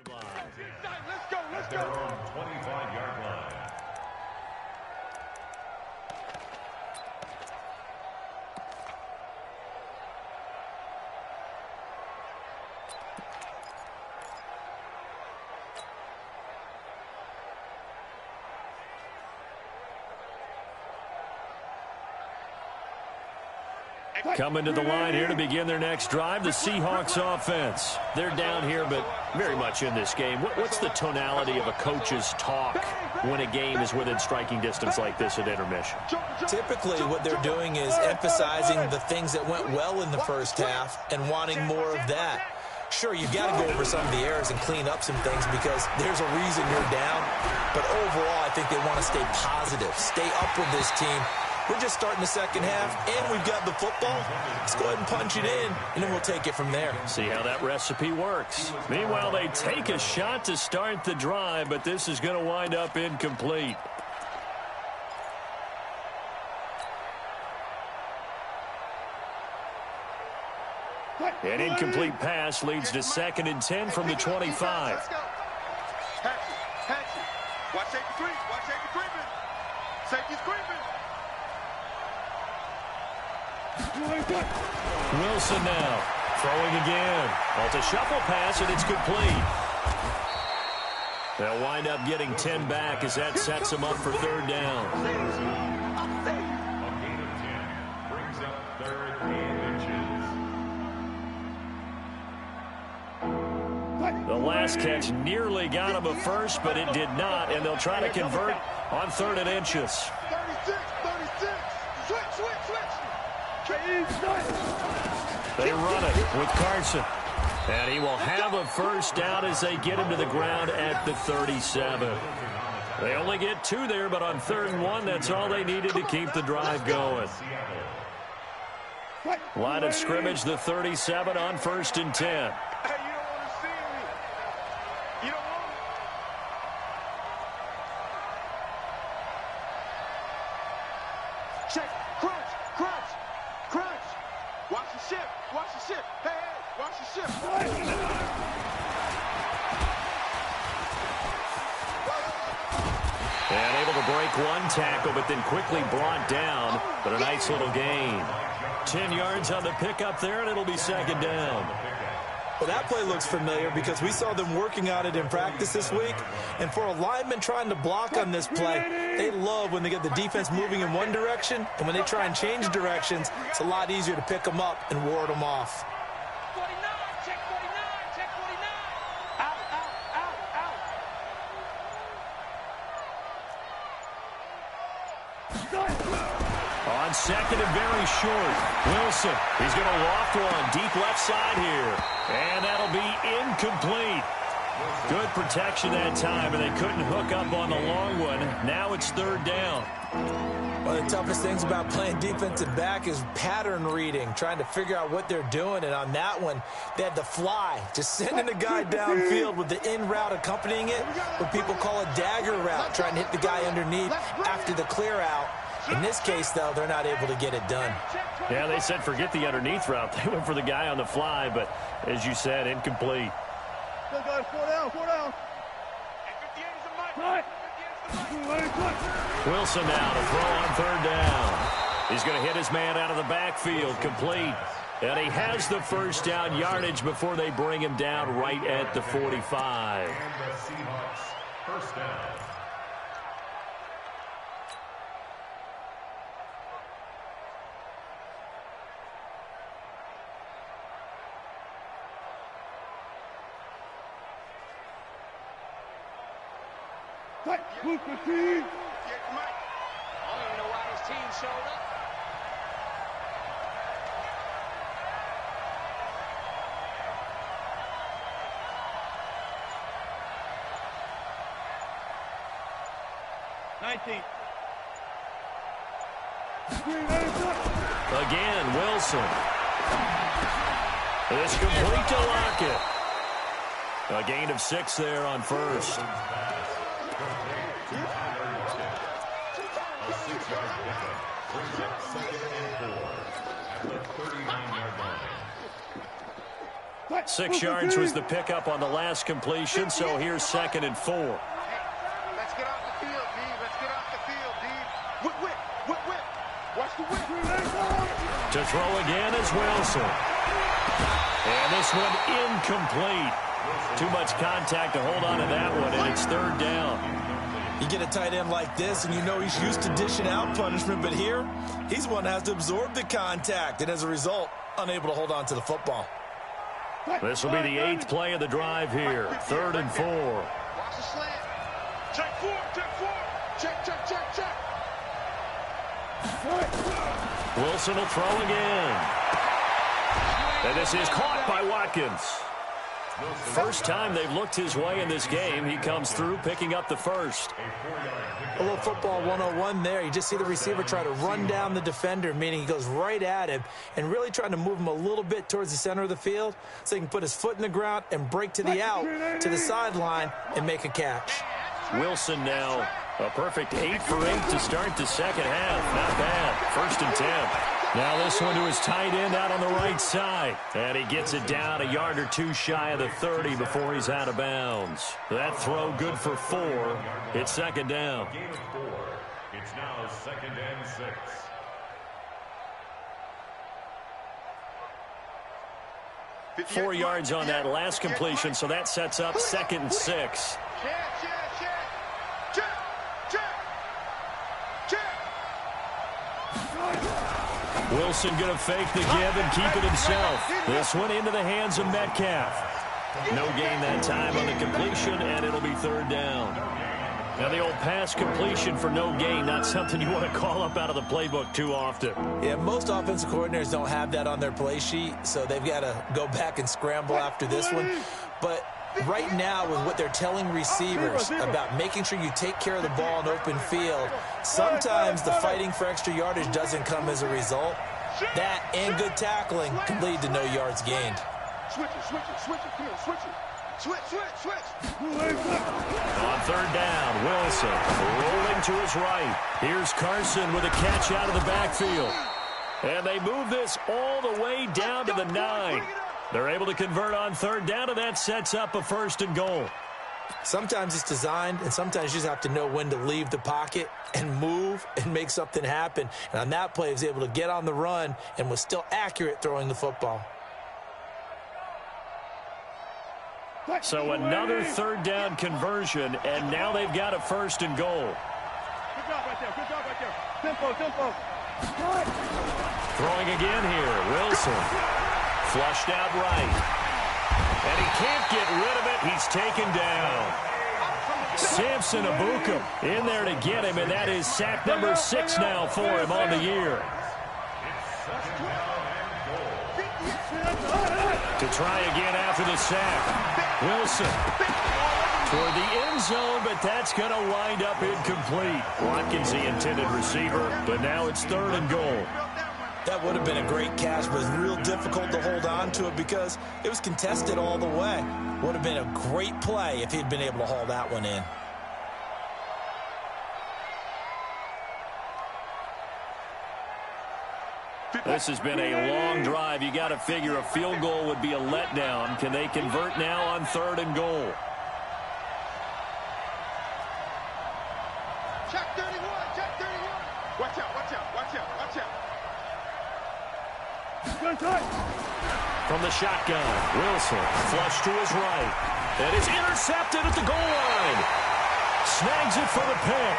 Speaker 2: Let's go, let's
Speaker 1: At their own 25-yard line.
Speaker 3: Coming to the line here to begin their next drive, the Seahawks offense. They're down here, but very much in this game. What's the tonality of a coach's talk when a game is within striking distance like this at intermission?
Speaker 4: Typically, what they're doing is emphasizing the things that went well in the first half and wanting more of that. Sure, you've got to go over some of the errors and clean up some things because there's a reason you're down. But overall, I think they want to stay positive, stay up with this team. We're just starting the second half, and we've got the football. Let's go ahead and punch it in, and then we'll take it from there.
Speaker 3: See how that recipe works. Meanwhile, they take a shot to start the drive, but this is going to wind up incomplete. An incomplete pass leads to 2nd and 10 from the 25.
Speaker 2: Watch safety creep. Watch safety creeping. Safety's creeping.
Speaker 3: Wilson now throwing again. Well, it's a shuffle pass, and it's complete. They'll wind up getting 10 back as that sets them up for 3rd down.
Speaker 1: A gain of 10 brings up 3rd and inches.
Speaker 3: The last catch nearly got him a first, but it did not, and they'll try to convert on 3rd and inches.
Speaker 2: 36. Switch.
Speaker 3: They run it with Carson. And he will have a first down as they get him to the ground at the 37. They only get 2 there, but on 3rd and 1, that's all they needed to keep the drive going. Line of scrimmage, the 37 on 1st and 10.
Speaker 2: Hey, you don't want to see me. You don't want to. Check. Crunch. Watch the ship. Hey, watch the ship.
Speaker 3: And able to break one tackle, but then quickly brought down. But a nice little gain. 10 yards on the pickup there, and it'll be 2nd down.
Speaker 4: Well, that play looks familiar because we saw them working on it in practice this week. And for a lineman trying to block on this play, they love when they get the defense moving in one direction. And when they try and change directions, it's a lot easier to pick them up and ward them off.
Speaker 2: 49, check 49. Out.
Speaker 3: On 2nd and very short, Wilson. He's going to loft one deep left side here. And that'll be incomplete. Good protection that time, and they couldn't hook up on the long one. Now it's 3rd down.
Speaker 4: One of the toughest things about playing defensive back is pattern reading, trying to figure out what they're doing. And on that one, they had the fly, just sending the guy downfield with the in route accompanying it, what people call a dagger route, trying to hit the guy underneath after the clear out. In this case, though, they're not able to get it done.
Speaker 3: Yeah, they said forget the underneath route. They went for the guy on the fly, but as you said, incomplete.
Speaker 2: Four down.
Speaker 3: Wilson now to throw on 3rd down. He's going to hit his man out of the backfield, complete. And he has the first down yardage before they bring him down right at the 45.
Speaker 1: And the Seahawks, first down.
Speaker 2: Move the team. Get Mike. I don't even know why his team showed up.
Speaker 3: Again, Wilson. It's complete to Lockett. A gain of 6 there on 1st.
Speaker 1: A 6-yard pickup brings up 2nd and 4 at the 39-yard line.
Speaker 3: 6 yards was the pickup on the last completion, so here's 2nd and 4.
Speaker 2: Let's get off the field, D. Let's get off the field, D. Whip. Watch the whip.
Speaker 3: To throw again is Wilson. And this one incomplete. Too much contact to hold on to that one, and it's 3rd down.
Speaker 4: You get a tight end like this, and you know he's used to dishing out punishment, but here, he's one that has to absorb the contact, and as a result, unable to hold on to the football.
Speaker 3: This will be the 8th play of the drive here. 3rd and 4.
Speaker 2: Watch the slant. Check 4. Check.
Speaker 3: Wilson will throw again. And this is caught by Watkins. First time they've looked his way in this game. He comes through, picking up the first.
Speaker 5: A little football 101 there. You just see the receiver try to run down the defender, meaning he goes right at him and really trying to move him a little bit towards the center of the field so he can put his foot in the ground and break to the out, to the sideline, and make a catch.
Speaker 3: Wilson now a perfect 8 for 8 to start the second half. Not bad. 1st and 10. Now this one to his tight end out on the right side. And he gets it down a yard or 2 shy of the 30 before he's out of bounds. That throw good for 4. It's 2nd down.
Speaker 1: Gain of 4. It's now 2nd and 6.
Speaker 3: Four yards on that last completion, so that sets up 2nd and 6. Wilson going to fake the give and keep it himself. This one into the hands of Metcalf. No gain that time on the completion, and it'll be 3rd down. Now the old pass completion for no gain, not something you want to call up out of the playbook too often.
Speaker 5: Yeah, most offensive coordinators don't have that on their play sheet, so they've got to go back and scramble after this one. But right now, with what they're telling receivers about making sure you take care of the ball in open field, sometimes the fighting for extra yardage doesn't come as a result. That and good tackling can lead to no yards gained.
Speaker 2: Switch it.
Speaker 3: On 3rd down, Wilson rolling to his right. Here's Carson with a catch out of the backfield. And they move this all the way down to the 9. They're able to convert on 3rd down, and that sets up a 1st and goal.
Speaker 5: Sometimes it's designed, and sometimes you just have to know when to leave the pocket and move and make something happen. And on that play, he was able to get on the run and was still accurate throwing the football.
Speaker 3: So another 3rd down conversion, and now they've got a 1st and goal.
Speaker 2: Good job right there. Tempo.
Speaker 3: Throwing again here, Wilson. Flushed out right. And he can't get rid of it. He's taken down. Samson Abukum in there to get him, and that is sack number 6 now for him on the year. To try again after the sack. Wilson toward the end zone, but that's going to wind up incomplete. Watkins, the intended receiver, but now it's 3rd and goal.
Speaker 5: That would have been a great catch, but it was real difficult to hold on to it because it was contested all the way. Would have been a great play if he'd been able to haul that one in.
Speaker 3: This has been a long drive. You got to figure a field goal would be a letdown. Can they convert now on 3rd and goal?
Speaker 2: Check 31. Watch out.
Speaker 3: From the shotgun, Wilson flush to his right. That is intercepted at the goal line. Snags it for the pick.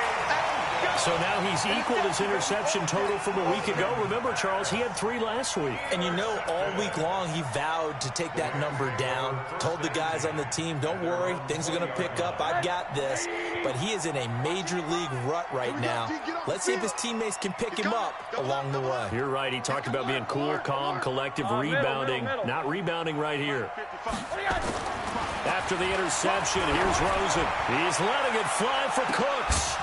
Speaker 3: So now he's equaled his interception total from a week ago. Remember, Charles, he had 3 last week.
Speaker 5: And you know, all week long he vowed to take that number down. Told the guys on the team, don't worry, things are going to pick up. I've got this. But he is in a major league rut right now. Let's see if his teammates can pick him up along the way.
Speaker 3: You're right. He talked about being cool, calm, collective, rebounding. Not rebounding right here. After the interception, here's Rosen. He's letting it fly for Cooks.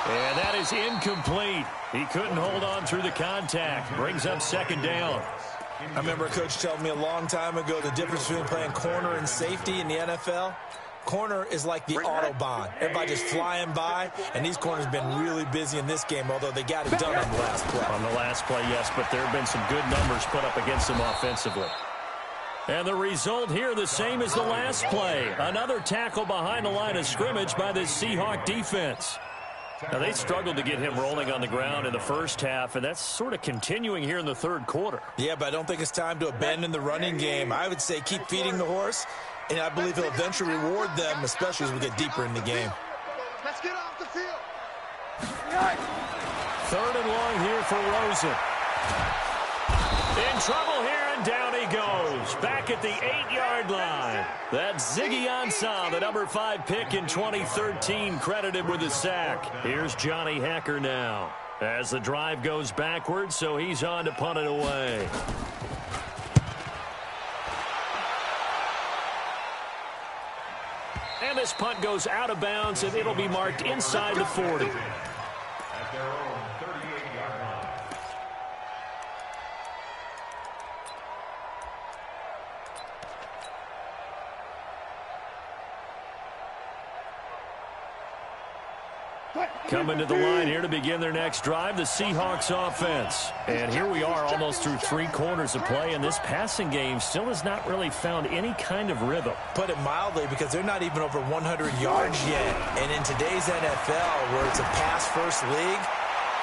Speaker 3: And that is incomplete. He couldn't hold on through the contact. Brings up 2nd down.
Speaker 5: I remember a coach telling me a long time ago the difference between playing corner and safety in the NFL. Corner is like the Autobahn. Everybody just flying by, and these corners have been really busy in this game, although they got it done on the last play.
Speaker 3: On the last play, yes, but there have been some good numbers put up against them offensively. And the result here the same as the last play. Another tackle behind the line of scrimmage by this Seahawk defense. Now, they struggled to get him rolling on the ground in the first half, and that's sort of continuing here in the third quarter.
Speaker 5: Yeah, but I don't think it's time to abandon the running game. I would say keep feeding the horse, and I believe he'll eventually reward them, especially as we get deeper in the game.
Speaker 2: Let's get off the field.
Speaker 3: Third and long here for Rosen. In trouble here, and down he goes. Back at the 8-yard line. That's Ziggy Ansah, the number 5 pick in 2013, credited with a sack. Here's Johnny Hacker now. As the drive goes backwards, so he's on to punt it away. And this punt goes out of bounds, and it'll be marked inside the 40.
Speaker 1: At their own 38-yard line.
Speaker 3: Coming to the line here to begin their next drive, the Seahawks offense. And here we are almost through 3 quarters of play, and this passing game still has not really found any kind of rhythm.
Speaker 5: Put it mildly, because they're not even over 100 yards yet. And in today's NFL, where it's a pass-first league,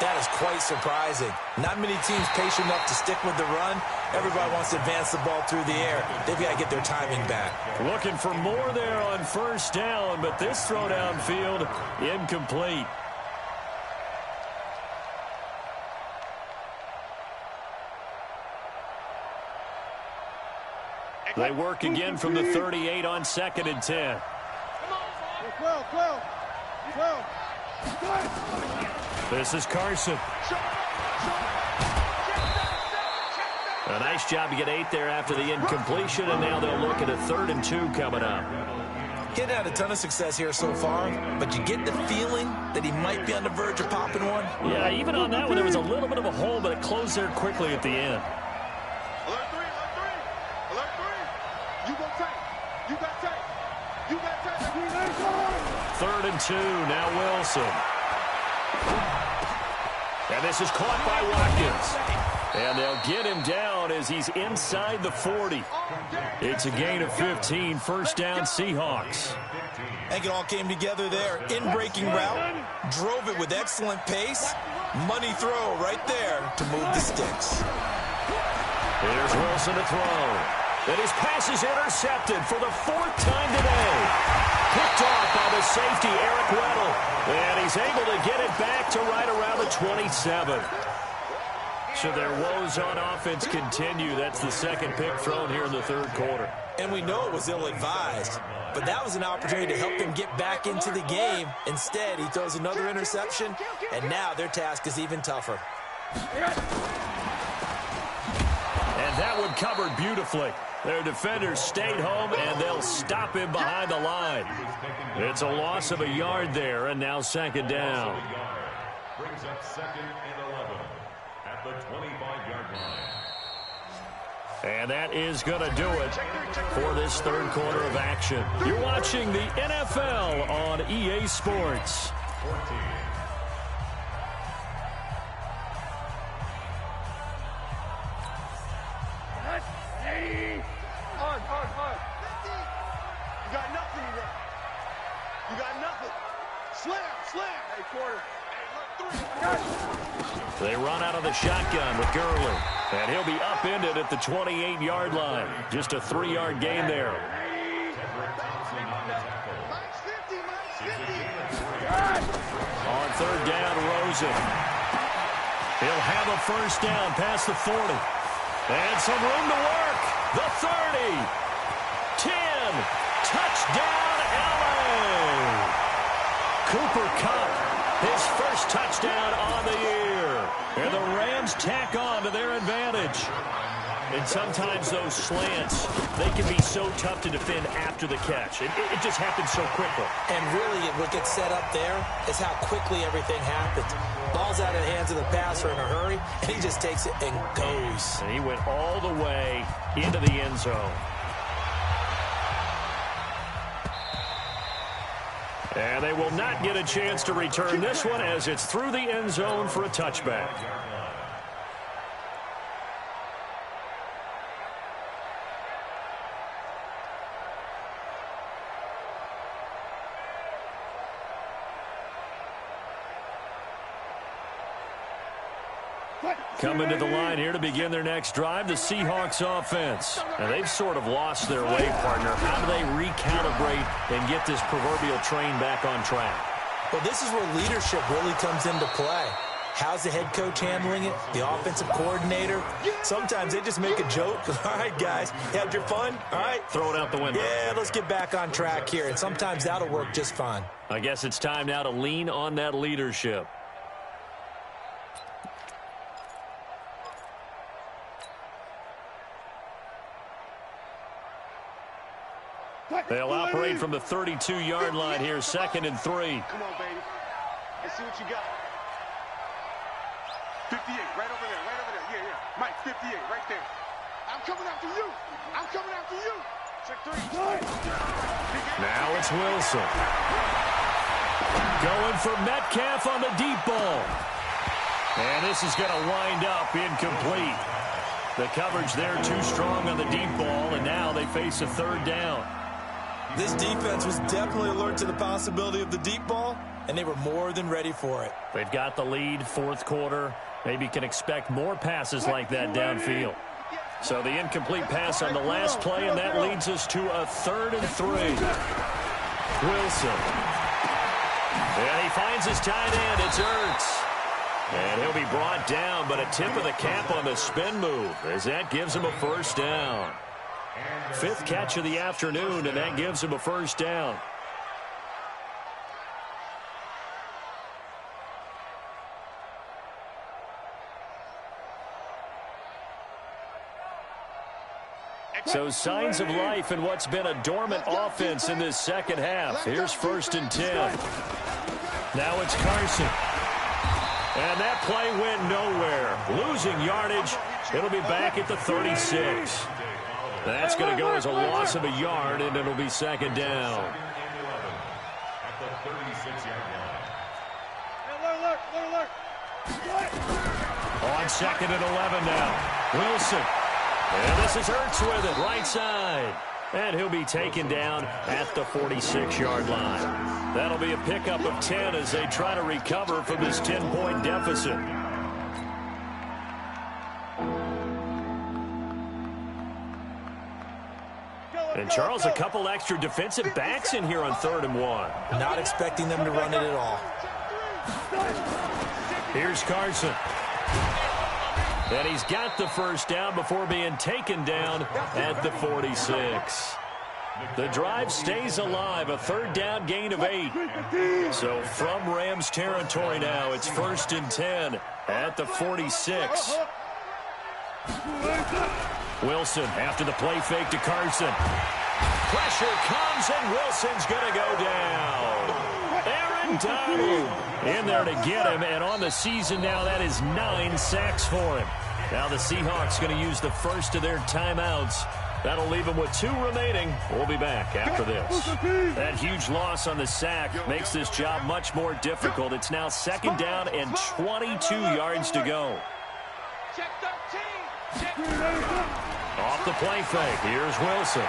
Speaker 5: that is quite surprising. Not many teams patient enough to stick with the run. Everybody wants to advance the ball through the air. They've got to get their timing back.
Speaker 3: Looking for more there on first down, but this throw downfield, incomplete. They work again from the 38 on 2nd and 10.
Speaker 2: 12.
Speaker 3: This is Carson. A nice job to get 8 there after the incompletion, and now they'll look at a 3rd and 2 coming up.
Speaker 5: He hadn't had a ton of success here so far, but you get the feeling that he might be on the verge of popping one.
Speaker 3: Yeah, even on that one, there was a little bit of a hole, but it closed there quickly at the end.
Speaker 2: Alert 3. You go tight. You got tight.
Speaker 3: 3rd and 2, now Wilson. And this is caught by Watkins. And they'll get him down as he's inside the 40. It's a gain of 15, first down Seahawks.
Speaker 5: I think it all came together there. In-breaking route, drove it with excellent pace. Money throw right there to move the sticks.
Speaker 3: Here's Wilson to throw. And his pass is intercepted for the 4th time today. Picked off by the safety, Eric Weddle. And he's able to get it back to right around the 27. So their woes on offense continue. That's the 2nd pick thrown here in the 3rd quarter.
Speaker 5: And we know it was ill-advised, but that was an opportunity to help them get back into the game. Instead, he throws another interception, and now their task is even tougher.
Speaker 3: And that one covered beautifully. Their defenders stayed home, and they'll stop him behind the line. It's a loss of a yard there, and now 2nd down.
Speaker 1: Brings up 2nd and 11 at the 25-yard line.
Speaker 3: And that is going to do it for this 3rd quarter of action. You're watching the NFL on EA Sports.
Speaker 1: 14.
Speaker 2: Hard. You got nothing today. You got nothing. Slam. Hey, quarter.
Speaker 3: They run out of the shotgun with Gurley. And he'll be upended at the 28-yard line. Just a 3-yard gain there. On 3rd down, Rosen. He'll have a first down past the 40. And some room to work. The 30. 10. Touchdown, LA. Cooper Kupp, his first touchdown on the year. And the Rams tack on to their advantage. And sometimes those slants, they can be so tough to defend after the catch. It just happens so quickly.
Speaker 5: And really, what gets set up there is how quickly everything happens. Ball's out of the hands of the passer in a hurry, and he just takes it and goes.
Speaker 3: And he went all the way into the end zone. And they will not get a chance to return this one as it's through the end zone for a touchback. Coming to the line here to begin their next drive, the Seahawks offense. And they've sort of lost their way, partner. How do they recalibrate and get this proverbial train back on track?
Speaker 5: Well, this is where leadership really comes into play. How's the head coach handling it? The offensive coordinator? Sometimes they just make a joke. All right, guys, you had your fun? All right.
Speaker 3: Throw it out the window.
Speaker 5: Yeah, let's get back on track here. And sometimes that'll work just fine.
Speaker 3: I guess it's time now to lean on that leadership. They'll operate from the 32-yard line here, 2nd and 3.
Speaker 2: Come on, baby. Let's see what you got. 58, right over there, right over there. Yeah, yeah. Mike, 58, right there. I'm coming after you. I'm coming after you. Check 3.
Speaker 3: Now it's Wilson. Going for Metcalf on the deep ball. And this is going to wind up incomplete. The coverage there too strong on the deep ball, and now they face a 3rd down.
Speaker 5: This defense was definitely alert to the possibility of the deep ball, and they were more than ready for it.
Speaker 3: They've got the lead, 4th quarter. Maybe can expect more passes like that downfield. So the incomplete pass on the last play, and that leads us to a 3rd and 3. Wilson. And he finds his tight end. It's Ertz. And he'll be brought down, but a tip of the cap on the spin move as that gives him a 1st down. 5th catch of the afternoon, and that gives him a 1st down. So signs of life in what's been a dormant offense in this 2nd half. Here's 1st and 10. Now it's Carson. And that play went nowhere. Losing yardage. It'll be back at the 36. That's going to go as a loss of a yard, and it'll be 2nd down.
Speaker 1: At the 36-yard line.
Speaker 3: On 2nd and 11 now. Wilson. And this is Ertz with it, right side. And he'll be taken down at the 46-yard line. That'll be a pickup of 10 as they try to recover from this 10-point deficit. And, Charles, a couple extra defensive backs in here on 3rd and 1.
Speaker 5: Not expecting them to run it at all.
Speaker 3: Here's Carson. And he's got the 1st down before being taken down at the 46. The drive stays alive, a 3rd down gain of 8. So from Rams territory now, it's 1st and 10 at the 46. Wilson after the play fake to Carson. Pressure comes, and Wilson's going to go down. Aaron Donald in there to get him, and on the season now, that is 9 sacks for him. Now the Seahawks going to use the first of their timeouts. That'll leave them with 2 remaining. We'll be back after this. That huge loss on the sack makes this job much more difficult. It's now 2nd down and 22 yards to go.
Speaker 2: Check 13. Check 13.
Speaker 3: Off the play fake, here's Wilson.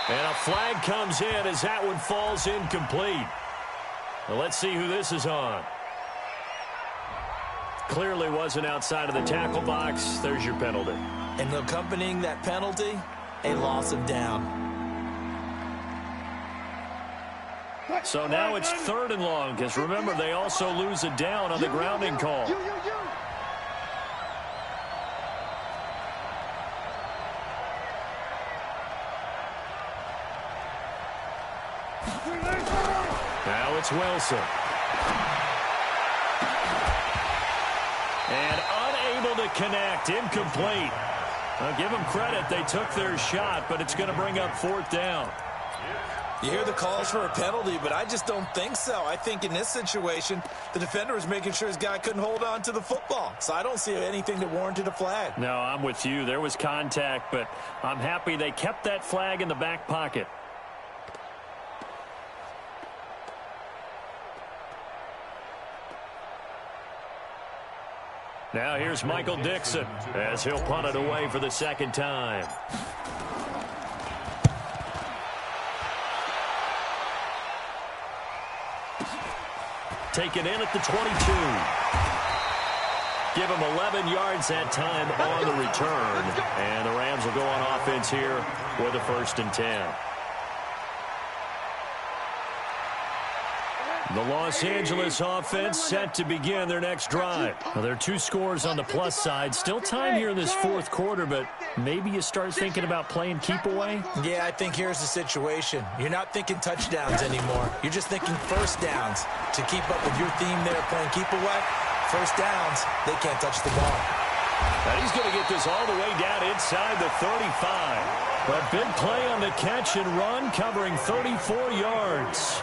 Speaker 3: And a flag comes in as that one falls incomplete. Well, let's see who this is on. Clearly wasn't outside of the tackle box. There's your penalty.
Speaker 5: And accompanying that penalty, a loss of down.
Speaker 3: So now it's 3rd and long, because remember, they also lose a down on the grounding call. Now it's Wilson. And unable to connect, incomplete. I'll give them credit, they took their shot, but it's going to bring up 4th down.
Speaker 5: You hear the calls for a penalty, but I just don't think so. I think in this situation, the defender was making sure his guy couldn't hold on to the football. So I don't see anything that warranted a flag.
Speaker 3: No, I'm with you. There was contact, but I'm happy they kept that flag in the back pocket. Now here's Michael Dixon as he'll punt it away for the 2nd time. Taken in at the 22. give him 11 yards that time on the return. And the Rams will go on offense here with a 1st and 10. The Los Angeles offense set to begin their next drive. Now, there are 2 scores on the plus side. Still time here in this 4th quarter, but maybe you start thinking about playing keep away?
Speaker 5: Yeah, I think here's the situation. You're not thinking touchdowns anymore. You're just thinking first downs. To keep up with your theme there, playing keep away, first downs, they can't touch the ball.
Speaker 3: And he's going to get this all the way down inside the 35. A big play on the catch and run, covering 34 yards.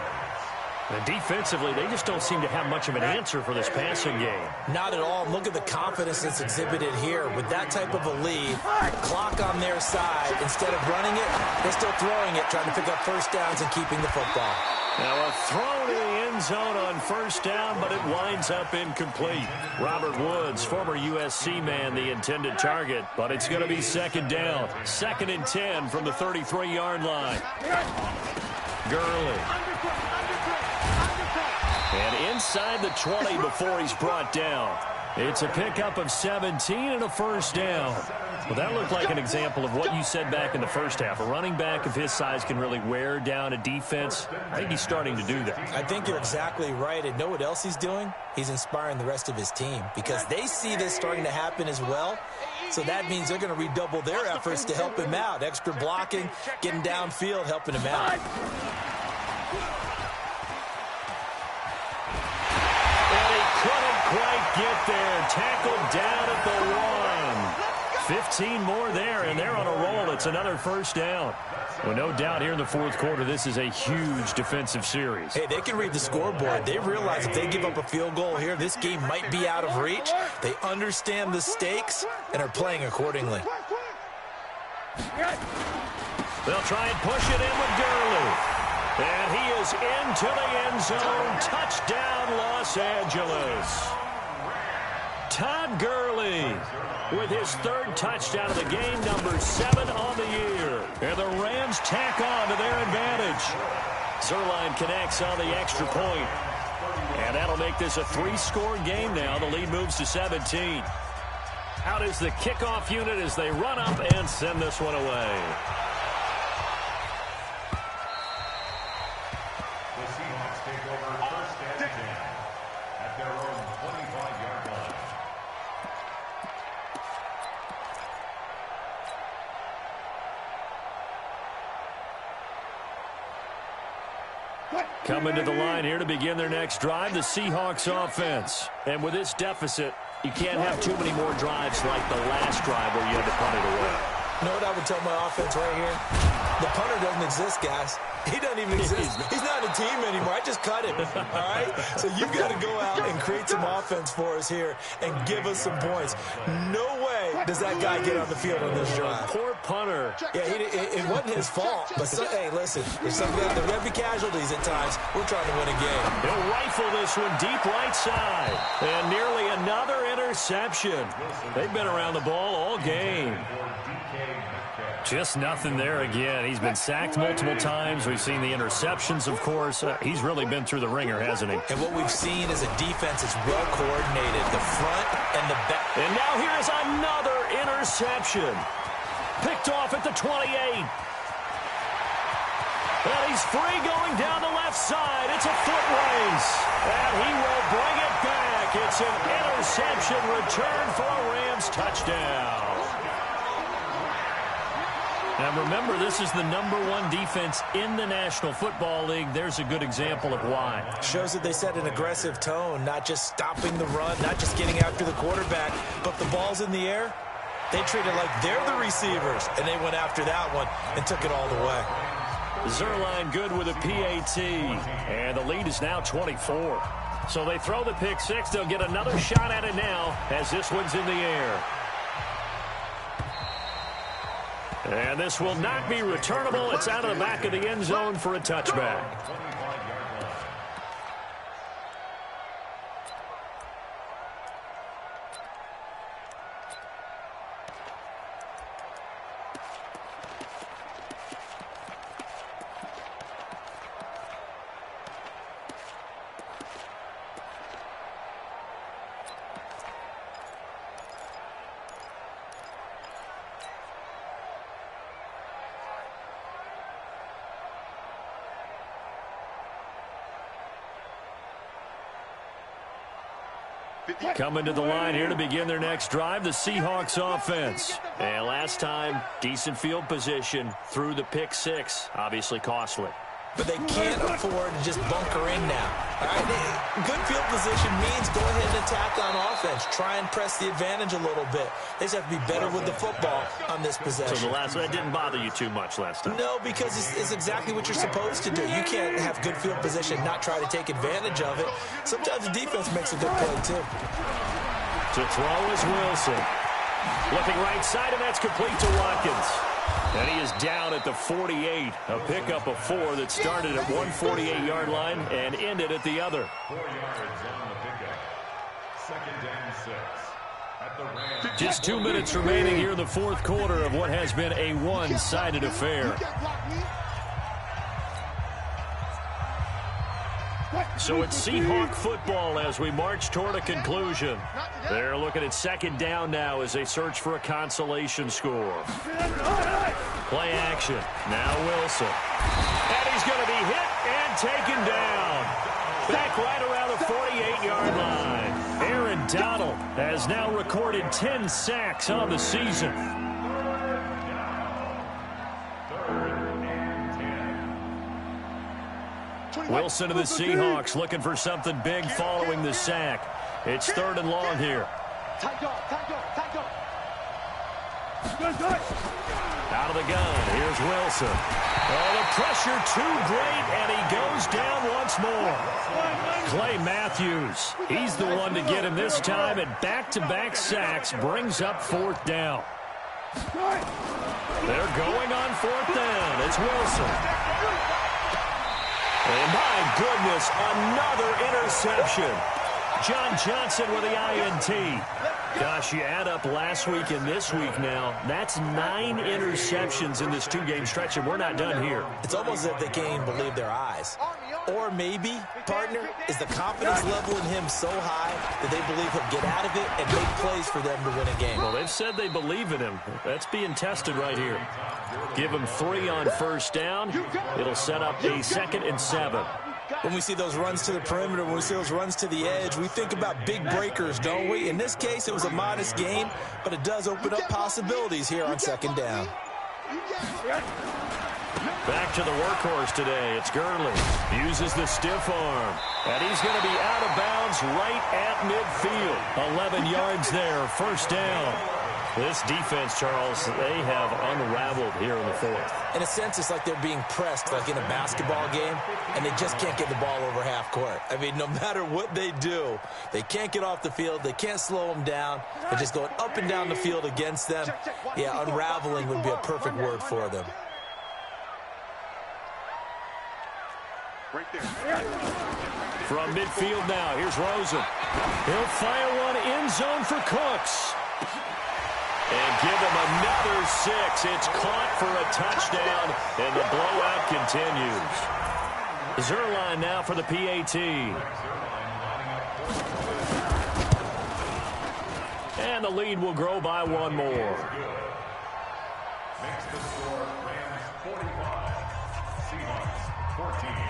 Speaker 3: And defensively, they just don't seem to have much of an answer for this passing game.
Speaker 5: Not at all. Look at the confidence that's exhibited here. With that type of a lead, clock on their side, instead of running it, they're still throwing it, trying to pick up first downs and keeping the football.
Speaker 3: Now a throw to the end zone on first down, but it winds up incomplete. Robert Woods, former USC man, the intended target, but it's going to be 2nd down. 2nd and 10 from the 33-yard line. Gurley. And inside the 20 before he's brought down. It's a pickup of 17 and a 1st down. Well, that looked like an example of what you said back in the first half. A running back of his size can really wear down a defense. I think he's starting to do that.
Speaker 5: I think you're exactly right. And know what else he's doing? He's inspiring the rest of his team because they see this starting to happen as well. So that means they're going to redouble their efforts to help him out. Extra blocking, getting downfield, helping him out.
Speaker 3: Quite get there. Tackled down at the 1. 15 more there, and they're on a roll. It's another 1st down. Well, no doubt here in the 4th quarter, this is a huge defensive series.
Speaker 5: Hey, they can read the scoreboard. They realize if they give up a field goal here, this game might be out of reach. They understand the stakes and are playing accordingly.
Speaker 3: They'll try and push it in with Gurley. And he is into the end zone. Touchdown, Los Angeles. Todd Gurley with his 3rd touchdown of the game, number 7 on the year. And the Rams tack on to their advantage. Zerline connects on the extra point. And that'll make this a 3-score game now. The lead moves to 17. Out is the kickoff unit as they run up and send this one away. Coming to the line here to begin their next drive, the Seahawks offense. And with this deficit, you can't have too many more drives like the last drive where you had to punt it away.
Speaker 5: You know what I would tell my offense right here? The punter doesn't exist, guys. He doesn't even exist. He's not a team anymore. I just cut him, all right? So you've got to go out and create some offense for us here and give us some points. No way does that guy get on the field on this drive.
Speaker 3: Poor punter.
Speaker 5: Yeah, it wasn't his fault. But, hey, listen, there's going to be casualties at times. We're trying to win a game.
Speaker 3: He'll rifle this one deep right side. And nearly another interception. They've been around the ball all game. Just nothing there again. He's been sacked multiple times. We've seen the interceptions, of course. He's really been through the ringer, hasn't he?
Speaker 5: And what we've seen is a defense that's well coordinated, the front and the back.
Speaker 3: And now here's another interception. Picked off at the 28. And he's free going down the left side. It's a foot race. And he will bring it back. It's an interception return for a Rams touchdown. Now, remember, this is the #1 defense in the National Football League. There's a good example of why.
Speaker 5: Shows that they set an aggressive tone, not just stopping the run, not just getting after the quarterback, but the ball's in the air. They treat it like they're the receivers, and they went after that one and took it all the way.
Speaker 3: Zerline good with a PAT, and the lead is now 24. So they throw the pick six. They'll get another shot at it now as this one's in the air. And this will not be returnable. It's out of the back of the end zone for a touchback. Coming to the line here to begin their next drive, the Seahawks offense. And last time, decent field position through the pick six. Obviously costly.
Speaker 5: But they can't afford to just bunker in now. All right, good field position means go ahead and attack on offense. Try and press the advantage a little bit. They just have to be better with the football on this possession.
Speaker 3: So the last one, that didn't bother you too much last time?
Speaker 5: No, because it's exactly what you're supposed to do. You can't have good field position, not try to take advantage of it. Sometimes the defense makes a good play, too.
Speaker 3: To throw is Wilson. Looking right side, and that's complete to Watkins. And he is down at the 48. A pickup of 4 that started at 148-yard line and ended at the other.
Speaker 1: 4 yards on the pickup. Second down 6. At the Rams.
Speaker 3: Just 2 minutes remaining here in the fourth quarter of what has been a one-sided affair. So it's Seahawk football as we march toward a conclusion. They're looking at second down now as they search for a consolation score. Play action. Now Wilson. And he's going to be hit and taken down. Back right around the 48-yard line. Aaron Donald has now recorded 10 sacks on the season. Wilson to the Seahawks looking for something big following the sack. It's 3rd and long here. Out of the gun, here's Wilson. Oh, the pressure too great, and he goes down once more. Clay Matthews, he's the one to get him this time, and back-to-back sacks brings up 4th down. They're going on 4th down. It's Wilson. And my goodness, another interception. John Johnson with the INT. Gosh, you add up last week and this week now, that's 9 interceptions in this 2-game stretch, and we're not done here.
Speaker 5: It's almost as if they can't even believe their eyes. Or maybe, partner, is the confidence level in him so high that they believe he'll get out of it and make plays for them to win a game.
Speaker 3: Well, they've said they believe in him. That's being tested right here. Give him 3 on first down. It'll set up a 2nd and 7.
Speaker 5: When we see those runs to the perimeter, when we see those runs to the edge, we think about big breakers, don't we? In this case, it was a modest gain, but it does open up possibilities here on 2nd down.
Speaker 3: Back to the workhorse today. It's Gurley. Uses the stiff arm. And he's going to be out of bounds right at midfield. 11 yards there. First down. This defense, Charles, they have unraveled here in the 4th.
Speaker 5: In a sense, it's like they're being pressed, like in a basketball game, and they just can't get the ball over half court. I mean, no matter what they do, they can't get off the field. They can't slow them down. They're just going up and down the field against them. Yeah, unraveling would be a perfect word for them.
Speaker 3: From midfield now, here's Rosen. He'll fire one end zone for Cooks. And give him another 6. It's caught for a touchdown, and the blowout continues. Zerline now for the PAT. And the lead will grow by 1 more.
Speaker 1: Makes the score Rams 45, Seahawks 14.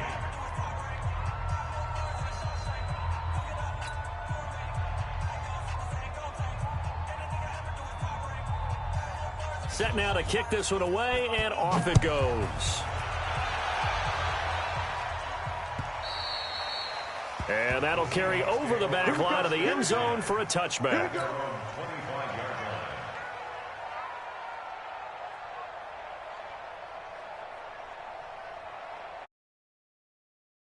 Speaker 3: Set now to kick this one away, and off it goes. And that'll carry over the back line of the end zone for a touchback.